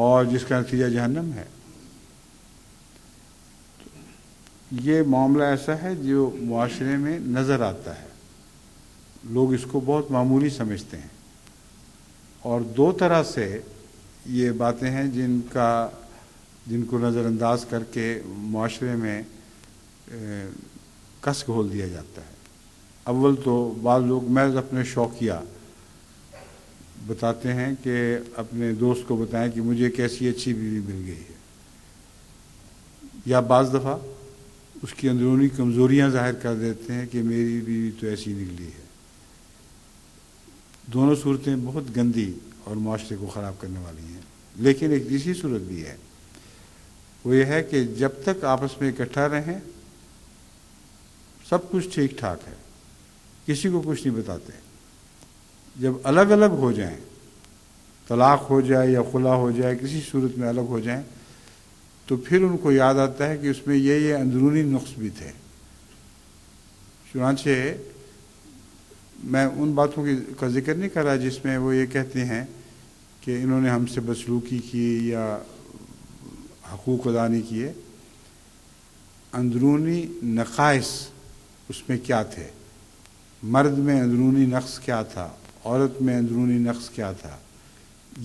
اور جس کا نتیجہ جہنم ہے. یہ معاملہ ایسا ہے جو معاشرے میں نظر آتا ہے، لوگ اس کو بہت معمولی سمجھتے ہیں، اور دو طرح سے یہ باتیں ہیں جن کو نظر انداز کر کے معاشرے میں کس گھول دیا جاتا ہے. اول تو بعض لوگ محض اپنے شوقیہ بتاتے ہیں کہ اپنے دوست کو بتائیں کہ مجھے کیسی اچھی بیوی مل گئی ہے، یا بعض دفعہ اس کی اندرونی کمزوریاں ظاہر کر دیتے ہیں کہ میری بیوی تو ایسی نکلی ہے. دونوں صورتیں بہت گندی اور معاشرے کو خراب کرنے والی ہیں. لیکن ایک تیسری صورت بھی ہے، وہ یہ ہے کہ جب تک آپس میں اکٹھا رہیں سب کچھ ٹھیک ٹھاک ہے، کسی کو کچھ نہیں بتاتے. جب الگ الگ ہو جائیں، طلاق ہو جائے یا خلا ہو جائے، کسی صورت میں الگ ہو جائیں، تو پھر ان کو یاد آتا ہے کہ اس میں یہ اندرونی نقص بھی تھے. چنانچہ میں ان باتوں کا ذکر نہیں کر رہا جس میں وہ یہ کہتے ہیں کہ انہوں نے ہم سے بدسلوکی کی یا حقوق ادا نہیں کیے. اندرونی نقائص اس میں کیا تھے، مرد میں اندرونی نقص کیا تھا، عورت میں اندرونی نقص کیا تھا،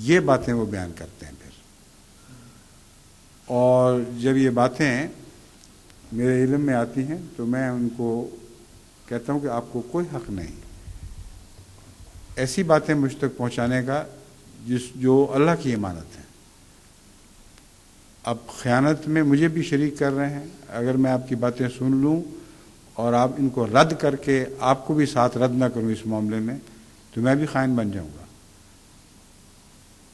یہ باتیں وہ بیان کرتے ہیں. پھر اور جب یہ باتیں میرے علم میں آتی ہیں تو میں ان کو کہتا ہوں کہ آپ کو کوئی حق نہیں ایسی باتیں مجھ تک پہنچانے کا جو اللہ کی امانت ہے. اب خیانت میں مجھے بھی شریک کر رہے ہیں، اگر میں آپ کی باتیں سن لوں اور آپ ان کو رد کر کے آپ کو بھی ساتھ رد نہ کروں اس معاملے میں، تو میں بھی خائن بن جاؤں گا.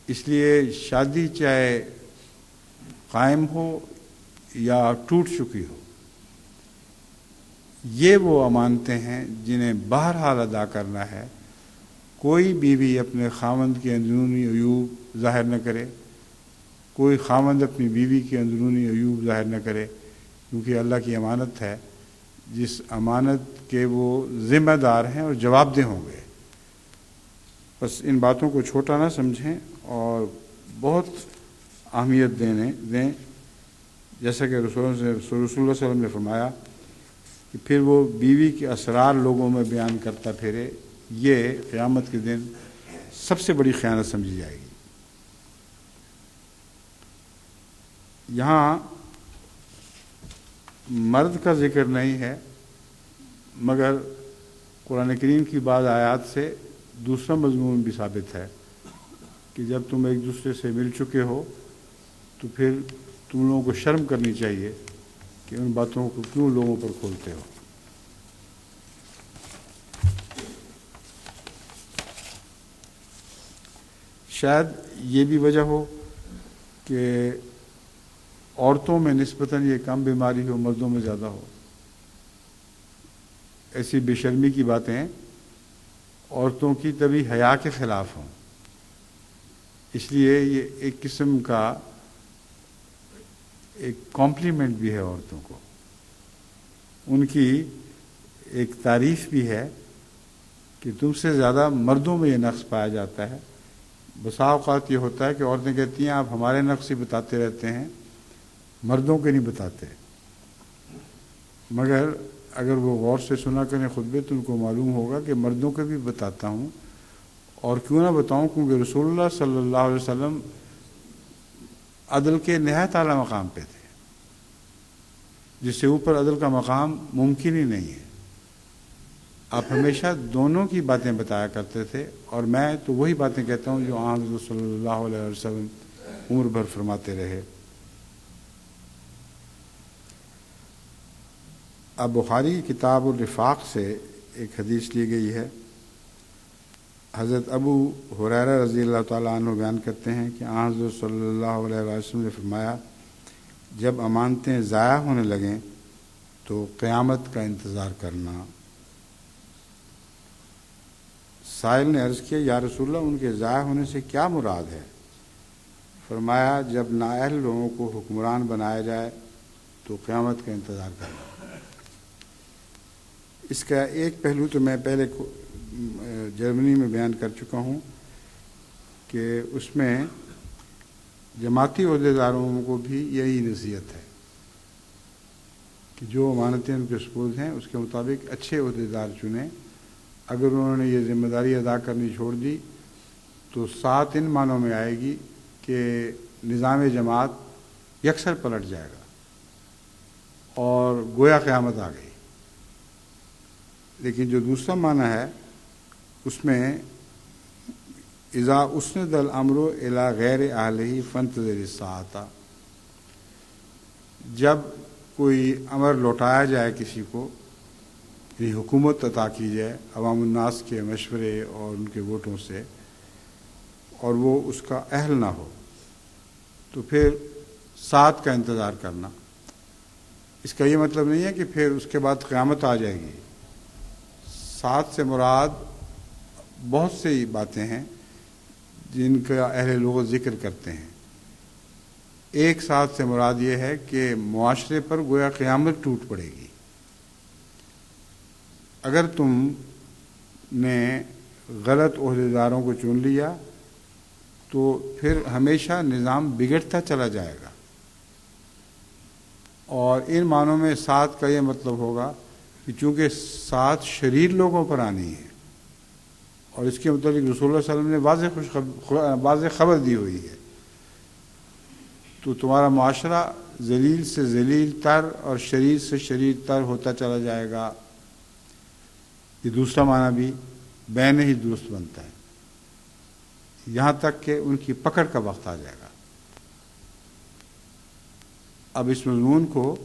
اس لیے شادی چاہے قائم ہو یا ٹوٹ چکی ہو، یہ وہ امانتیں ہیں جنہیں بہرحال ادا کرنا ہے. کوئی بیوی اپنے خاوند کے اندرونی عیوب ظاہر نہ کرے، کوئی خاوند اپنی بیوی کے اندرونی عیوب ظاہر نہ کرے، کیونکہ اللہ کی امانت ہے جس امانت کے وہ ذمہ دار ہیں اور جواب دہ ہوں گے. بس ان باتوں کو چھوٹا نہ سمجھیں اور بہت اہمیت دیں. جیسا کہ رسول اللہ صلی اللہ علیہ وسلم نے فرمایا کہ پھر وہ بیوی کے اسرار لوگوں میں بیان کرتا پھرے، یہ قیامت کے دن سب سے بڑی خیانت سمجھی جائے گی. یہاں مرد کا ذکر نہیں ہے، مگر قرآن کریم کی بعض آیات سے دوسرا مضمون بھی ثابت ہے کہ جب تم ایک دوسرے سے مل چکے ہو تو پھر تم لوگوں کو شرم کرنی چاہیے کہ ان باتوں کو کیوں لوگوں پر کھولتے ہو. شاید یہ بھی وجہ ہو کہ عورتوں میں نسبتاً یہ کم بیماری ہو، مردوں میں زیادہ ہو. ایسی بے شرمی کی باتیں عورتوں کی طبی حیا کے خلاف ہوں، اس لیے یہ ایک قسم کا ایک کمپلیمنٹ بھی ہے عورتوں کو، ان کی ایک تعریف بھی ہے کہ تم سے زیادہ مردوں میں یہ نقص پایا جاتا ہے. بسا اوقات یہ ہوتا ہے کہ عورتیں کہتی ہیں آپ ہمارے نقص ہی بتاتے رہتے ہیں، مردوں کے نہیں بتاتے، مگر اگر وہ غور سے سنا کریں خطبے تو ان کو معلوم ہوگا کہ مردوں کے بھی بتاتا ہوں، اور کیوں نہ بتاؤں، کیونکہ رسول اللہ صلی اللہ علیہ وسلم عدل کے نہایت اعلیٰ مقام پہ تھے، جس سے اوپر عدل کا مقام ممکن ہی نہیں ہے۔ آپ ہمیشہ دونوں کی باتیں بتایا کرتے تھے، اور میں تو وہی باتیں کہتا ہوں جو حضرت صلی اللہ علیہ وسلم عمر بھر فرماتے رہے۔ اب بخاری کی کتاب الرفاق سے ایک حدیث لی گئی ہے۔ حضرت ابو ہریرہ رضی اللہ تعالیٰ عنہ بیان کرتے ہیں کہ حضرت صلی اللہ علیہ وسلم نے فرمایا، جب امانتیں ضائع ہونے لگیں تو قیامت کا انتظار کرنا۔ سائل نے عرض کیا، یا رسول اللہ، ان کے ضائع ہونے سے کیا مراد ہے؟ فرمایا، جب نااہل لوگوں کو حکمران بنایا جائے تو قیامت کا انتظار کرنا۔ اس کا ایک پہلو تو میں پہلے جرمنی میں بیان کر چکا ہوں کہ اس میں جماعتی عہدیداروں کو بھی یہی نصیحت ہے کہ جو امانتیں ان کے سپرد ہیں اس کے مطابق اچھے عہدیدار چنیں۔ اگر انہوں نے یہ ذمہ داری ادا کرنی چھوڑ دی تو ساتھ ان معنوں میں آئے گی کہ نظام جماعت یکسر پلٹ جائے گا اور گویا قیامت آ گئی۔ لیکن جو دوسرا معنی ہے اس میں اذا اسند الامر الی غیر اہلہ فانتظر الساعۃ، جب کوئی امر لوٹایا جائے کسی کو، یعنی حکومت عطا کی جائے عوام الناس کے مشورے اور ان کے ووٹوں سے، اور وہ اس کا اہل نہ ہو، تو پھر ساتھ کا انتظار کرنا۔ اس کا یہ مطلب نہیں ہے کہ پھر اس کے بعد قیامت آ جائے گی۔ ساتھ سے مراد بہت سی باتیں ہیں جن کا اہل لغت ذکر کرتے ہیں۔ ایک ساتھ سے مراد یہ ہے کہ معاشرے پر گویا قیامت ٹوٹ پڑے گی۔ اگر تم نے غلط عہدیداروں کو چن لیا تو پھر ہمیشہ نظام بگڑتا چلا جائے گا، اور ان معنوں میں ساتھ کا یہ مطلب ہوگا کہ چونکہ ساتھ شریر لوگوں پر آنی ہے، اور اس کے متعلق رسول اللہ صلی اللہ علیہ وسلم نے واضح خبر دی ہوئی ہے، تو تمہارا معاشرہ ذلیل سے ذلیل تر اور شریر سے شریر تر ہوتا چلا جائے گا۔ یہ دوسرا معنی بھی بین ہی درست بنتا ہے، یہاں تک کہ ان کی پکڑ کا وقت آ جائے گا۔ اب اس مضمون کو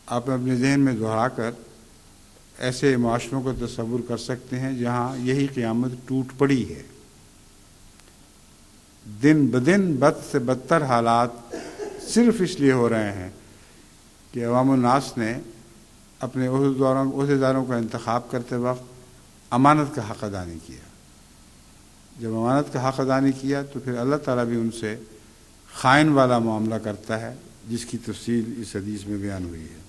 آپ اپنے ذہن میں دہرا کر ایسے معاشروں کو تصور کر سکتے ہیں جہاں یہی قیامت ٹوٹ پڑی ہے۔ دن بدن بد سے بدتر حالات صرف اس لیے ہو رہے ہیں کہ عوام الناس نے اپنے عہدیداروں کا انتخاب کرتے وقت امانت کا حق ادا نہیں کیا۔ جب امانت کا حق ادا نہیں کیا تو پھر اللہ تعالیٰ بھی ان سے خائن والا معاملہ کرتا ہے، جس کی تفصیل اس حدیث میں بیان ہوئی ہے۔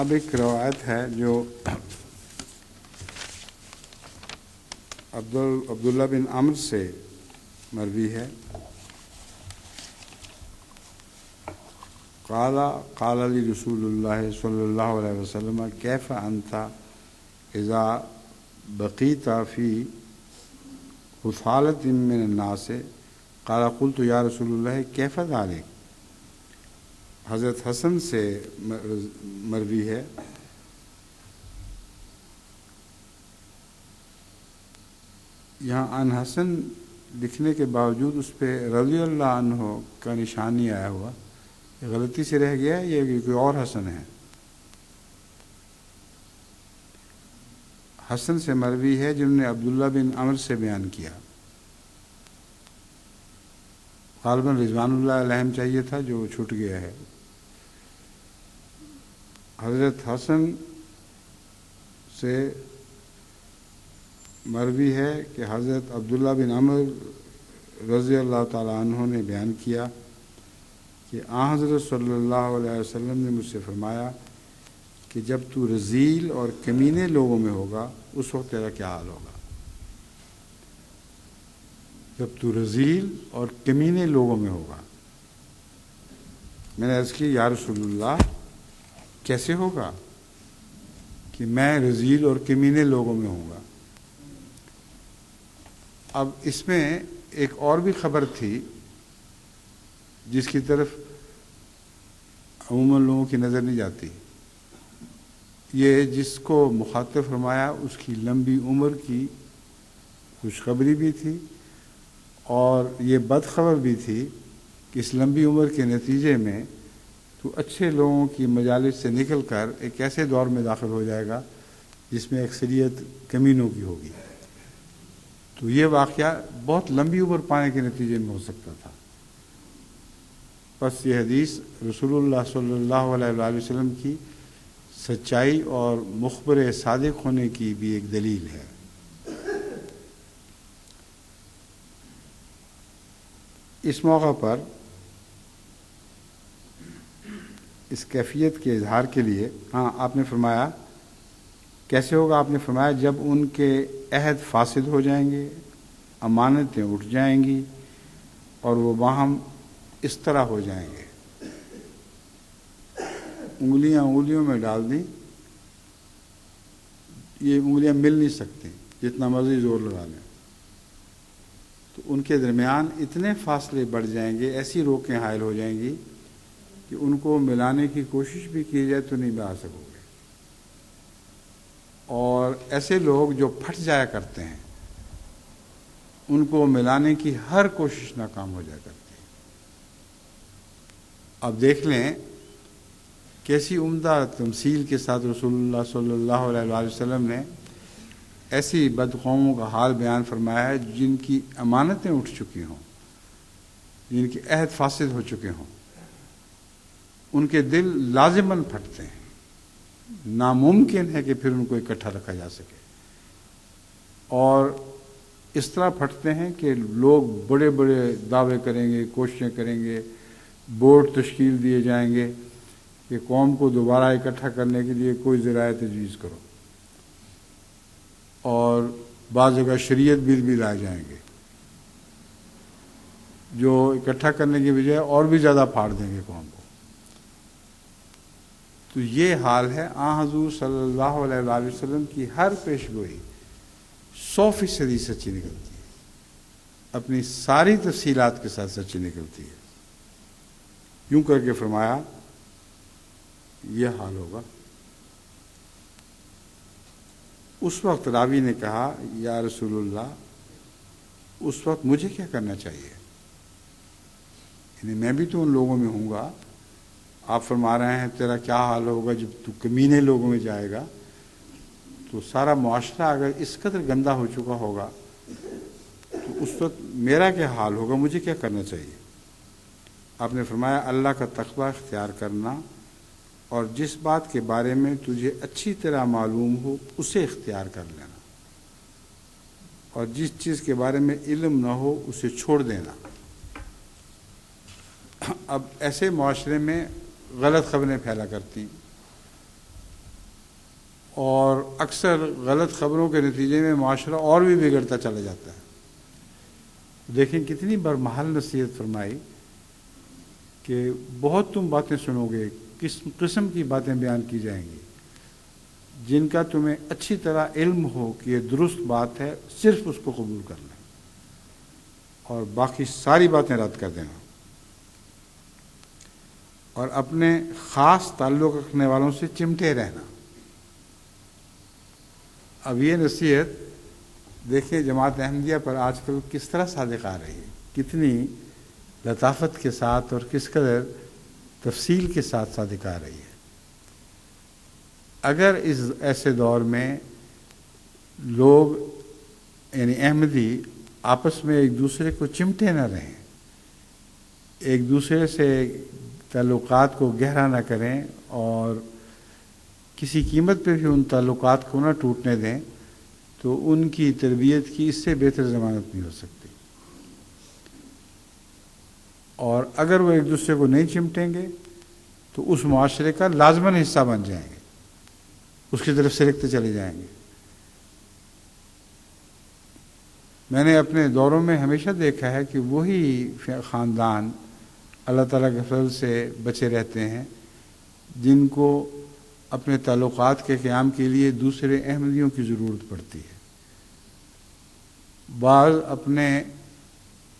اب ایک روایت ہے جو عبداللہ بن عمرو سے مروی ہے۔ قال لی رسول اللہ صلی اللہ علیہ وسلم کیف انت اذا بقیت فی حثالۃ من الناس، قال قلت یا رسول اللہ کیف ذلک۔ حضرت حسن سے مروی ہے۔ یہاں ان حسن لکھنے کے باوجود اس پہ رضی اللہ عنہ کا نشانی آیا ہوا، یہ غلطی سے رہ گیا، یہ کوئی اور حسن ہے۔ حسن سے مروی ہے جنہوں نے عبداللہ بن عمر سے بیان کیا۔ غالباً رضوان اللہ علیہم چاہیے تھا جو چھوٹ گیا ہے۔ حضرت حسن سے مروی ہے کہ حضرت عبداللہ بن عمر رضی اللہ تعالیٰ عنہ نے بیان کیا کہ آن حضرت صلی اللہ علیہ وسلم نے مجھ سے فرمایا کہ جب تو رذیل اور کمینے لوگوں میں ہوگا اس وقت تیرا کیا حال ہوگا. جب تو رذیل اور کمینے لوگوں میں ہوگا. میں نے عرض کی یا رسول اللہ کیسے ہوگا کہ میں رذیل اور کمینے لوگوں میں ہوں گا. اب اس میں ایک اور بھی خبر تھی جس کی طرف عموماً لوگوں کی نظر نہیں جاتی. یہ جس کو مخاطب فرمایا اس کی لمبی عمر کی خوشخبری بھی تھی اور یہ بدخبر بھی تھی کہ اس لمبی عمر کے نتیجے میں تو اچھے لوگوں کی مجالس سے نکل کر ایک ایسے دور میں داخل ہو جائے گا جس میں اکثریت کمینوں کی ہوگی. تو یہ واقعہ بہت لمبی عمر پانے کے نتیجے میں ہو سکتا تھا. بس یہ حدیث رسول اللہ صلی اللہ علیہ وآلہ وسلم کی سچائی اور مخبر صادق ہونے کی بھی ایک دلیل ہے. اس موقع پر اس کیفیت کے اظہار کے لیے آپ نے فرمایا کیسے ہوگا. آپ نے فرمایا جب ان کے عہد فاسد ہو جائیں گے, امانتیں اٹھ جائیں گی اور وہ باہم اس طرح ہو جائیں گے, انگلیاں انگلیوں میں ڈال دیں, یہ انگلیاں مل نہیں سکتی جتنا مرضی زور لگا لیں. تو ان کے درمیان اتنے فاصلے بڑھ جائیں گے, ایسی روکیں حائل ہو جائیں گی کہ ان کو ملانے کی کوشش بھی کی جائے تو نہیں ملا سکو گے. اور ایسے لوگ جو پھٹ جایا کرتے ہیں ان کو ملانے کی ہر کوشش ناکام ہو جایا کرتی ہے. اب دیکھ لیں کیسی عمدہ تمثیل کے ساتھ رسول اللہ صلی اللہ علیہ وآلہ وسلم نے ایسی بدقوموں کا حال بیان فرمایا ہے جن کی امانتیں اٹھ چکی ہوں, جن کے عہد فاسد ہو چکے ہوں. ان کے دل لازماً پھٹتے ہیں, ناممکن ہے کہ پھر ان کو اکٹھا رکھا جا سکے. اور اس طرح پھٹتے ہیں کہ لوگ بڑے بڑے دعوے کریں گے, کوششیں کریں گے, بورڈ تشکیل دیے جائیں گے کہ قوم کو دوبارہ اکٹھا کرنے کے لیے کوئی ذرائع تجویز کرو, اور بعض جگہ شریعت بل بھی لائے جائیں گے جو اکٹھا کرنے کی بجائے اور بھی زیادہ پھاڑ دیں گے قوم کو. تو یہ حال ہے. حضور صلی اللہ علیہ وآلہ وسلم کی ہر پیش گوئی 100% سچی نکلتی ہے, اپنی ساری تفصیلات کے ساتھ سچی نکلتی ہے. یوں کر کے فرمایا یہ حال ہوگا. اس وقت راوی نے کہا یا رسول اللہ اس وقت مجھے کیا کرنا چاہیے, یعنی میں بھی تو ان لوگوں میں ہوں گا. آپ فرما رہے ہیں تیرا کیا حال ہوگا جب تو کمینے لوگوں میں جائے گا. تو سارا معاشرہ اگر اس قدر گندا ہو چکا ہوگا تو اس وقت میرا کیا حال ہوگا, مجھے کیا کرنا چاہیے. آپ نے فرمایا اللہ کا تقوی اختیار کرنا اور جس بات کے بارے میں تجھے اچھی طرح معلوم ہو اسے اختیار کر لینا, اور جس چیز کے بارے میں علم نہ ہو اسے چھوڑ دینا. اب ایسے معاشرے میں غلط خبریں پھیلا کرتی ہیں اور اکثر غلط خبروں کے نتیجے میں معاشرہ اور بھی بگڑتا چلا جاتا ہے. دیکھیں کتنی برمحل نصیحت فرمائی کہ بہت تم باتیں سنو گے, قسم قسم کی باتیں بیان کی جائیں گی جن کا تمہیں اچھی طرح علم ہو کہ یہ درست بات ہے, صرف اس کو قبول کر لیں اور باقی ساری باتیں رد کر دینا, اور اپنے خاص تعلق رکھنے والوں سے چمٹے رہنا. اب یہ نصیحت دیکھیں جماعت احمدیہ پر آج کل کس طرح صادق آ رہی ہے, کتنی لطافت کے ساتھ اور کس قدر تفصیل کے ساتھ صادق آ رہی ہے. اگر اس ایسے دور میں لوگ یعنی احمدی آپس میں ایک دوسرے کو چمٹے نہ رہیں, ایک دوسرے سے تعلقات کو گہرا نہ کریں اور کسی قیمت پہ بھی ان تعلقات کو نہ ٹوٹنے دیں, تو ان کی تربیت کی اس سے بہتر ضمانت نہیں ہو سکتی. اور اگر وہ ایک دوسرے کو نہیں چمٹیں گے تو اس معاشرے کا لازماً حصہ بن جائیں گے، اس کی طرف سرکتے چلے جائیں گے۔ میں نے اپنے دوروں میں ہمیشہ دیکھا ہے کہ وہی خاندان اللہ تعالیٰ کے فضل سے بچے رہتے ہیں جن کو اپنے تعلقات کے قیام کے لیے دوسرے احمدیوں کی ضرورت پڑتی ہے۔ بعض اپنے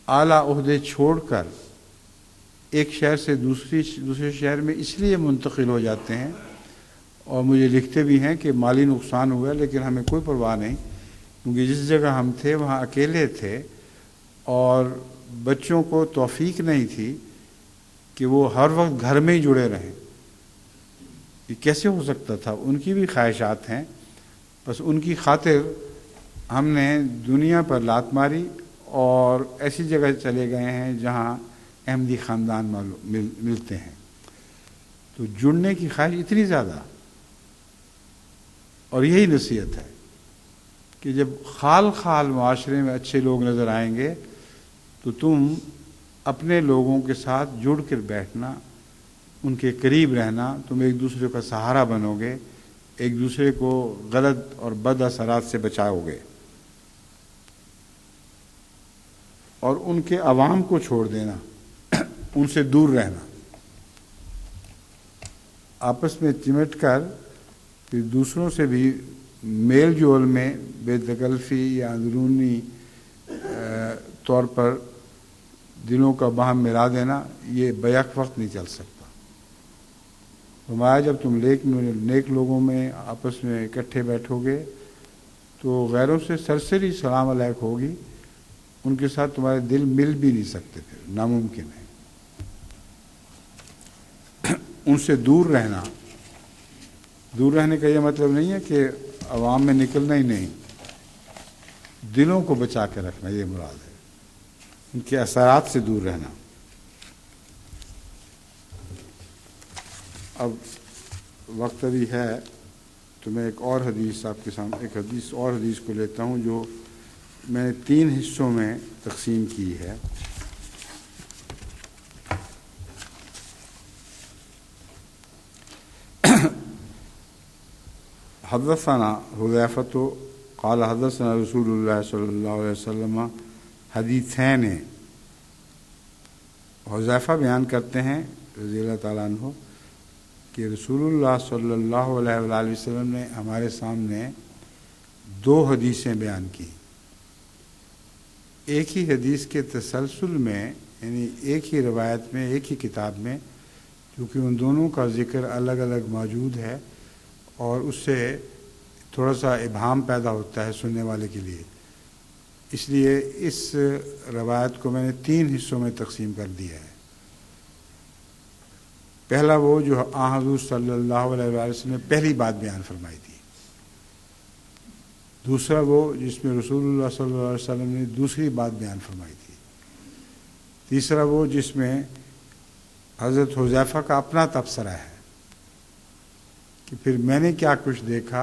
اعلیٰ عہدے چھوڑ کر ایک شہر سے دوسرے شہر میں اس لیے منتقل ہو جاتے ہیں اور مجھے لکھتے بھی ہیں کہ مالی نقصان ہوا لیکن ہمیں کوئی پرواہ نہیں، کیونکہ جس جگہ ہم تھے وہاں اکیلے تھے اور بچوں کو توفیق نہیں تھی کہ وہ ہر وقت گھر میں ہی جڑے رہیں۔ یہ کیسے ہو سکتا تھا؟ ان کی بھی خواہشات ہیں، بس ان کی خاطر ہم نے دنیا پر لات ماری اور ایسی جگہ چلے گئے ہیں جہاں احمدی خاندان ملتے ہیں۔ تو جڑنے کی خواہش اتنی زیادہ، اور یہی نصیحت ہے کہ جب خال خال معاشرے میں اچھے لوگ نظر آئیں گے تو تم اپنے لوگوں کے ساتھ جڑ کر بیٹھنا، ان کے قریب رہنا، تم ایک دوسرے کا سہارا بنو گے، ایک دوسرے کو غلط اور بد اثرات سے بچاؤ گے، اور ان کے عوام کو چھوڑ دینا، ان سے دور رہنا، آپس میں چمٹ کر پھر دوسروں سے بھی میل جول میں بے تکلفی یا اندرونی طور پر دلوں کا باہم ملا دینا، یہ بیک وقت نہیں چل سکتا۔ ہمارا جب تم نیک لوگوں میں آپس میں اکٹھے بیٹھو گے تو غیروں سے سرسری سلام علیک ہوگی، ان کے ساتھ تمہارے دل مل بھی نہیں سکتے، پھر ناممکن ہے۔ ان سے دور رہنا، دور رہنے کا یہ مطلب نہیں ہے کہ عوام میں نکلنا ہی نہیں، دلوں کو بچا کے رکھنا یہ مراد ہے، ان کے اثرات سے دور رہنا۔ اب وقت ابھی ہے تو میں ایک اور حدیث آپ کے سامنے، ایک اور حدیث کو لیتا ہوں جو میں نے 3 حصوں میں تقسیم کی ہے۔ حدثنا حذیفۃ قال حدثنا رسول اللہ صلی اللہ علیہ وسلم حدیثین، حذیفہ بیان کرتے ہیں رضی اللہ تعالیٰ عنہ کہ رسول اللہ صلی اللہ علیہ وآلہ وسلم نے ہمارے سامنے 2 حدیثیں بیان کی۔ ایک ہی حدیث کے تسلسل میں، یعنی ایک ہی روایت میں، ایک ہی کتاب میں، کیونکہ ان دونوں کا ذکر الگ الگ موجود ہے اور اس سے تھوڑا سا ابہام پیدا ہوتا ہے سننے والے کے لیے، اس لیے اس روایت کو میں نے 3 حصوں میں تقسیم کر دیا ہے۔ پہلا وہ جو حضور صلی اللہ علیہ وسلم نے پہلی بات بیان فرمائی تھی، دوسرا وہ جس میں رسول اللہ صلی اللہ علیہ وسلم نے دوسری بات بیان فرمائی تھی، تیسرا وہ جس میں حضرت حذیفہ کا اپنا تبصرہ ہے کہ پھر میں نے کیا کچھ دیکھا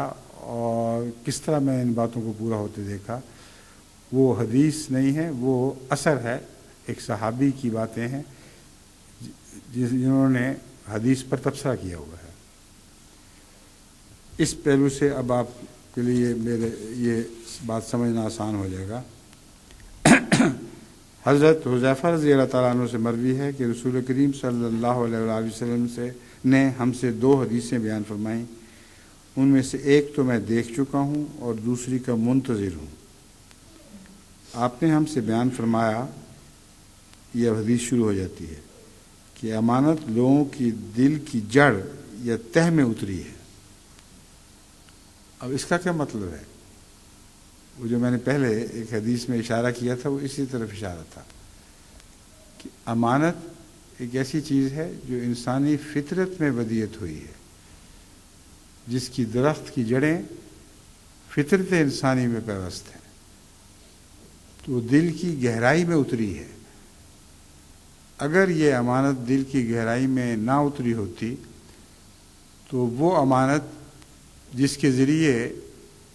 اور کس طرح میں ان باتوں کو پورا ہوتے دیکھا۔ وہ حدیث نہیں ہے، وہ اثر ہے، ایک صحابی کی باتیں ہیں جنہوں نے حدیث پر تبصرہ کیا ہوا ہے۔ اس پہلو سے اب آپ کے لیے میرے یہ بات سمجھنا آسان ہو جائے گا۔ حضرت حذیفہ رضی اللہ تعالیٰ عنہ سے مروی ہے کہ رسول کریم صلی اللہ علیہ وآلہ وسلم نے ہم سے 2 حدیثیں بیان فرمائیں، ان میں سے ایک تو میں دیکھ چکا ہوں اور دوسری کا منتظر ہوں۔ آپ نے ہم سے بیان فرمایا، یہ حدیث شروع ہو جاتی ہے کہ امانت لوگوں کی دل کی جڑ یا تہ میں اتری ہے۔ اب اس کا کیا مطلب ہے؟ وہ جو میں نے پہلے ایک حدیث میں اشارہ کیا تھا وہ اسی طرف اشارہ تھا کہ امانت ایک ایسی چیز ہے جو انسانی فطرت میں ودیت ہوئی ہے، جس کی درخت کی جڑیں فطرت انسانی میں پیوست ہیں، تو دل کی گہرائی میں اتری ہے۔ اگر یہ امانت دل کی گہرائی میں نہ اتری ہوتی تو وہ امانت جس کے ذریعے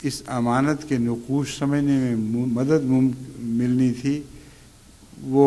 اس امانت کے نقوش سمجھنے میں مدد ملنی تھی، وہ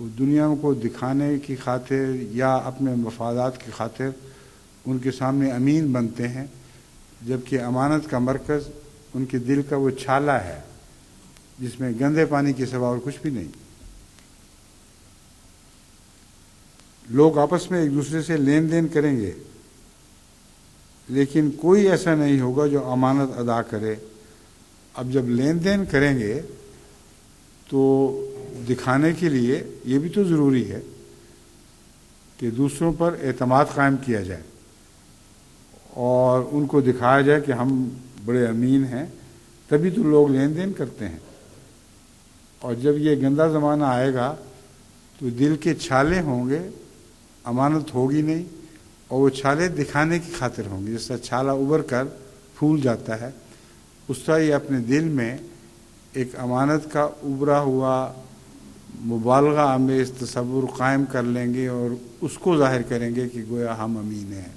وہ دنیا کو دکھانے کی خاطر یا اپنے مفادات کی خاطر ان کے سامنے امین بنتے ہیں، جبکہ امانت کا مرکز ان کے دل کا وہ چھالا ہے جس میں گندے پانی کے سوا اور کچھ بھی نہیں۔ لوگ آپس میں ایک دوسرے سے لین دین کریں گے، لیکن کوئی ایسا نہیں ہوگا جو امانت ادا کرے۔ اب جب لین دین کریں گے تو دکھانے کے لیے یہ بھی تو ضروری ہے کہ دوسروں پر اعتماد قائم کیا جائے اور ان کو دکھایا جائے کہ ہم بڑے امین ہیں، تبھی تو لوگ لین دین کرتے ہیں۔ اور جب یہ گندا زمانہ آئے گا تو دل کے چھالے ہوں گے، امانت ہوگی نہیں، اور وہ چھالے دکھانے کی خاطر ہوں گے۔ جس طرح چھالا ابھر کر پھول جاتا ہے، اس طرح یہ اپنے دل میں ایک امانت کا ابھرا ہوا مبالغہ آمیز تصور قائم کر لیں گے اور اس کو ظاہر کریں گے کہ گویا ہم امین ہیں۔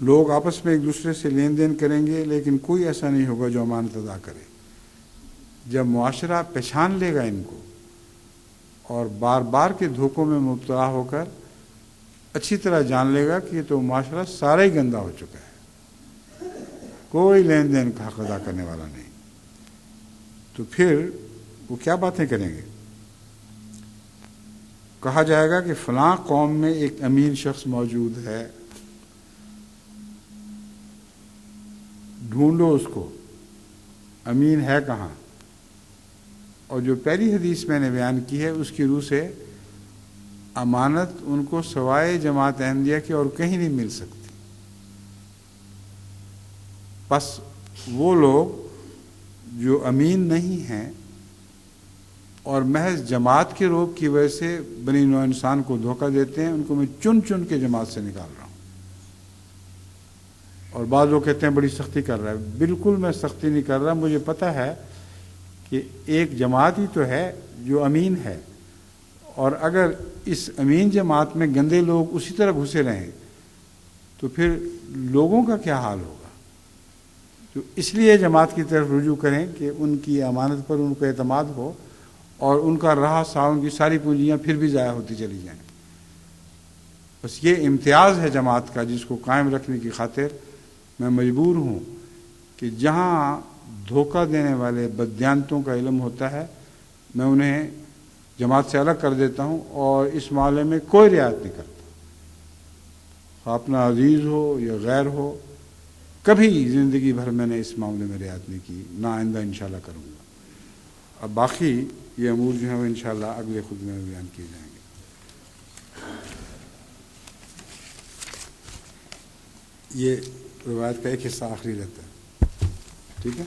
لوگ آپس میں ایک دوسرے سے لین دین کریں گے، لیکن کوئی ایسا نہیں ہوگا جو امانت ادا کرے۔ جب معاشرہ پہچان لے گا ان کو اور بار بار کے دھوکوں میں مبتلا ہو کر اچھی طرح جان لے گا کہ یہ تو معاشرہ سارا ہی گندا ہو چکا ہے، کوئی لین دین کا حق ادا کرنے والا نہیں، تو پھر وہ کیا باتیں کریں گے؟ کہا جائے گا کہ فلاں قوم میں ایک امین شخص موجود ہے، ڈھونڈو اس کو، امین ہے کہاں؟ اور جو پہلی حدیث میں نے بیان کی ہے اس کی روح سے امانت ان کو سوائے جماعت احمدیہ کے اور کہیں نہیں مل سکتی۔ بس وہ لوگ جو امین نہیں ہیں اور محض جماعت کے روب کی وجہ سے بنی نوع انسان کو دھوکہ دیتے ہیں، ان کو میں چن چن کے جماعت سے نکال رہا ہوں۔ اور بعض لوگ کہتے ہیں بڑی سختی کر رہا ہے، بالکل میں سختی نہیں کر رہا، مجھے پتہ ہے کہ ایک جماعت ہی تو ہے جو امین ہے، اور اگر اس امین جماعت میں گندے لوگ اسی طرح گھسے رہیں تو پھر لوگوں کا کیا حال ہوگا؟ تو اس لیے جماعت کی طرف رجوع کریں کہ ان کی امانت پر ان کو اعتماد ہو اور ان کا رہا سا ان کی ساری پونجیاں پھر بھی ضائع ہوتی چلی جائیں۔ بس یہ امتیاز ہے جماعت کا، جس کو قائم رکھنے کی خاطر میں مجبور ہوں کہ جہاں دھوکہ دینے والے بددیانتوں کا علم ہوتا ہے میں انہیں جماعت سے الگ کر دیتا ہوں اور اس معاملے میں کوئی رعایت نہیں کرتا، اپنا عزیز ہو یا غیر ہو۔ کبھی زندگی بھر میں نے اس معاملے میں رعایت نہیں کی، نہ آئندہ انشاءاللہ کروں گا۔ اب باقی یہ امور جو ہیں وہ انشاءاللہ اگلے خطبے میں بیان کیے جائیں گے۔ یہ روایت کا ایک حصہ آخری رہتا ہے، ٹھیک ہے؟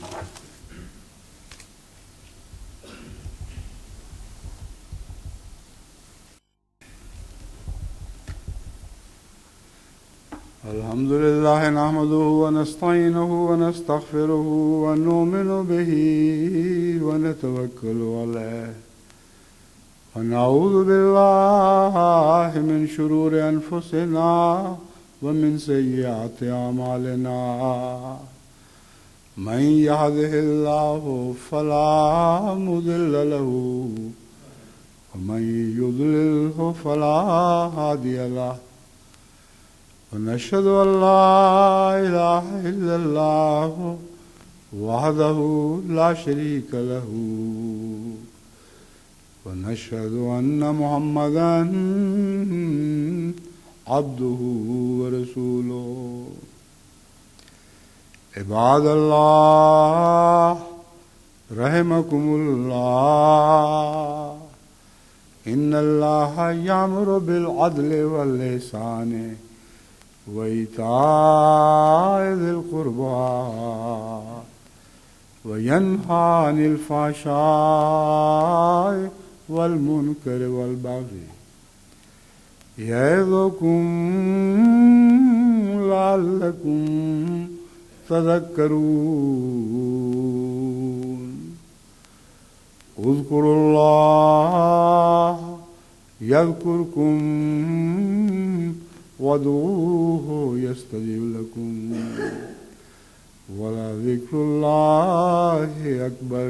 الحمد لله نحمده ونستعينه ونستغفره ونؤمن به ونتوكل عليه ونعوذ بالله من شرور أنفسنا ومن سيئات أعمالنا من يهده الله فلا مضل له ومن يضلله فلا هادي له ونشهد أن لا إله إلا الله وحده لا شريك له ونشهد أن محمدا عبده ورسوله عباد الله رحمكم الله إن الله يأمر بالعدل والإحسان وإيتاء ذي القربى وينهى عن الفحشاء والمنكر والبغي يعظكم لعلكم تذكرون اذكروا الله يذكركم وادعوه يستجب لكم ولذکر اللہ اکبر.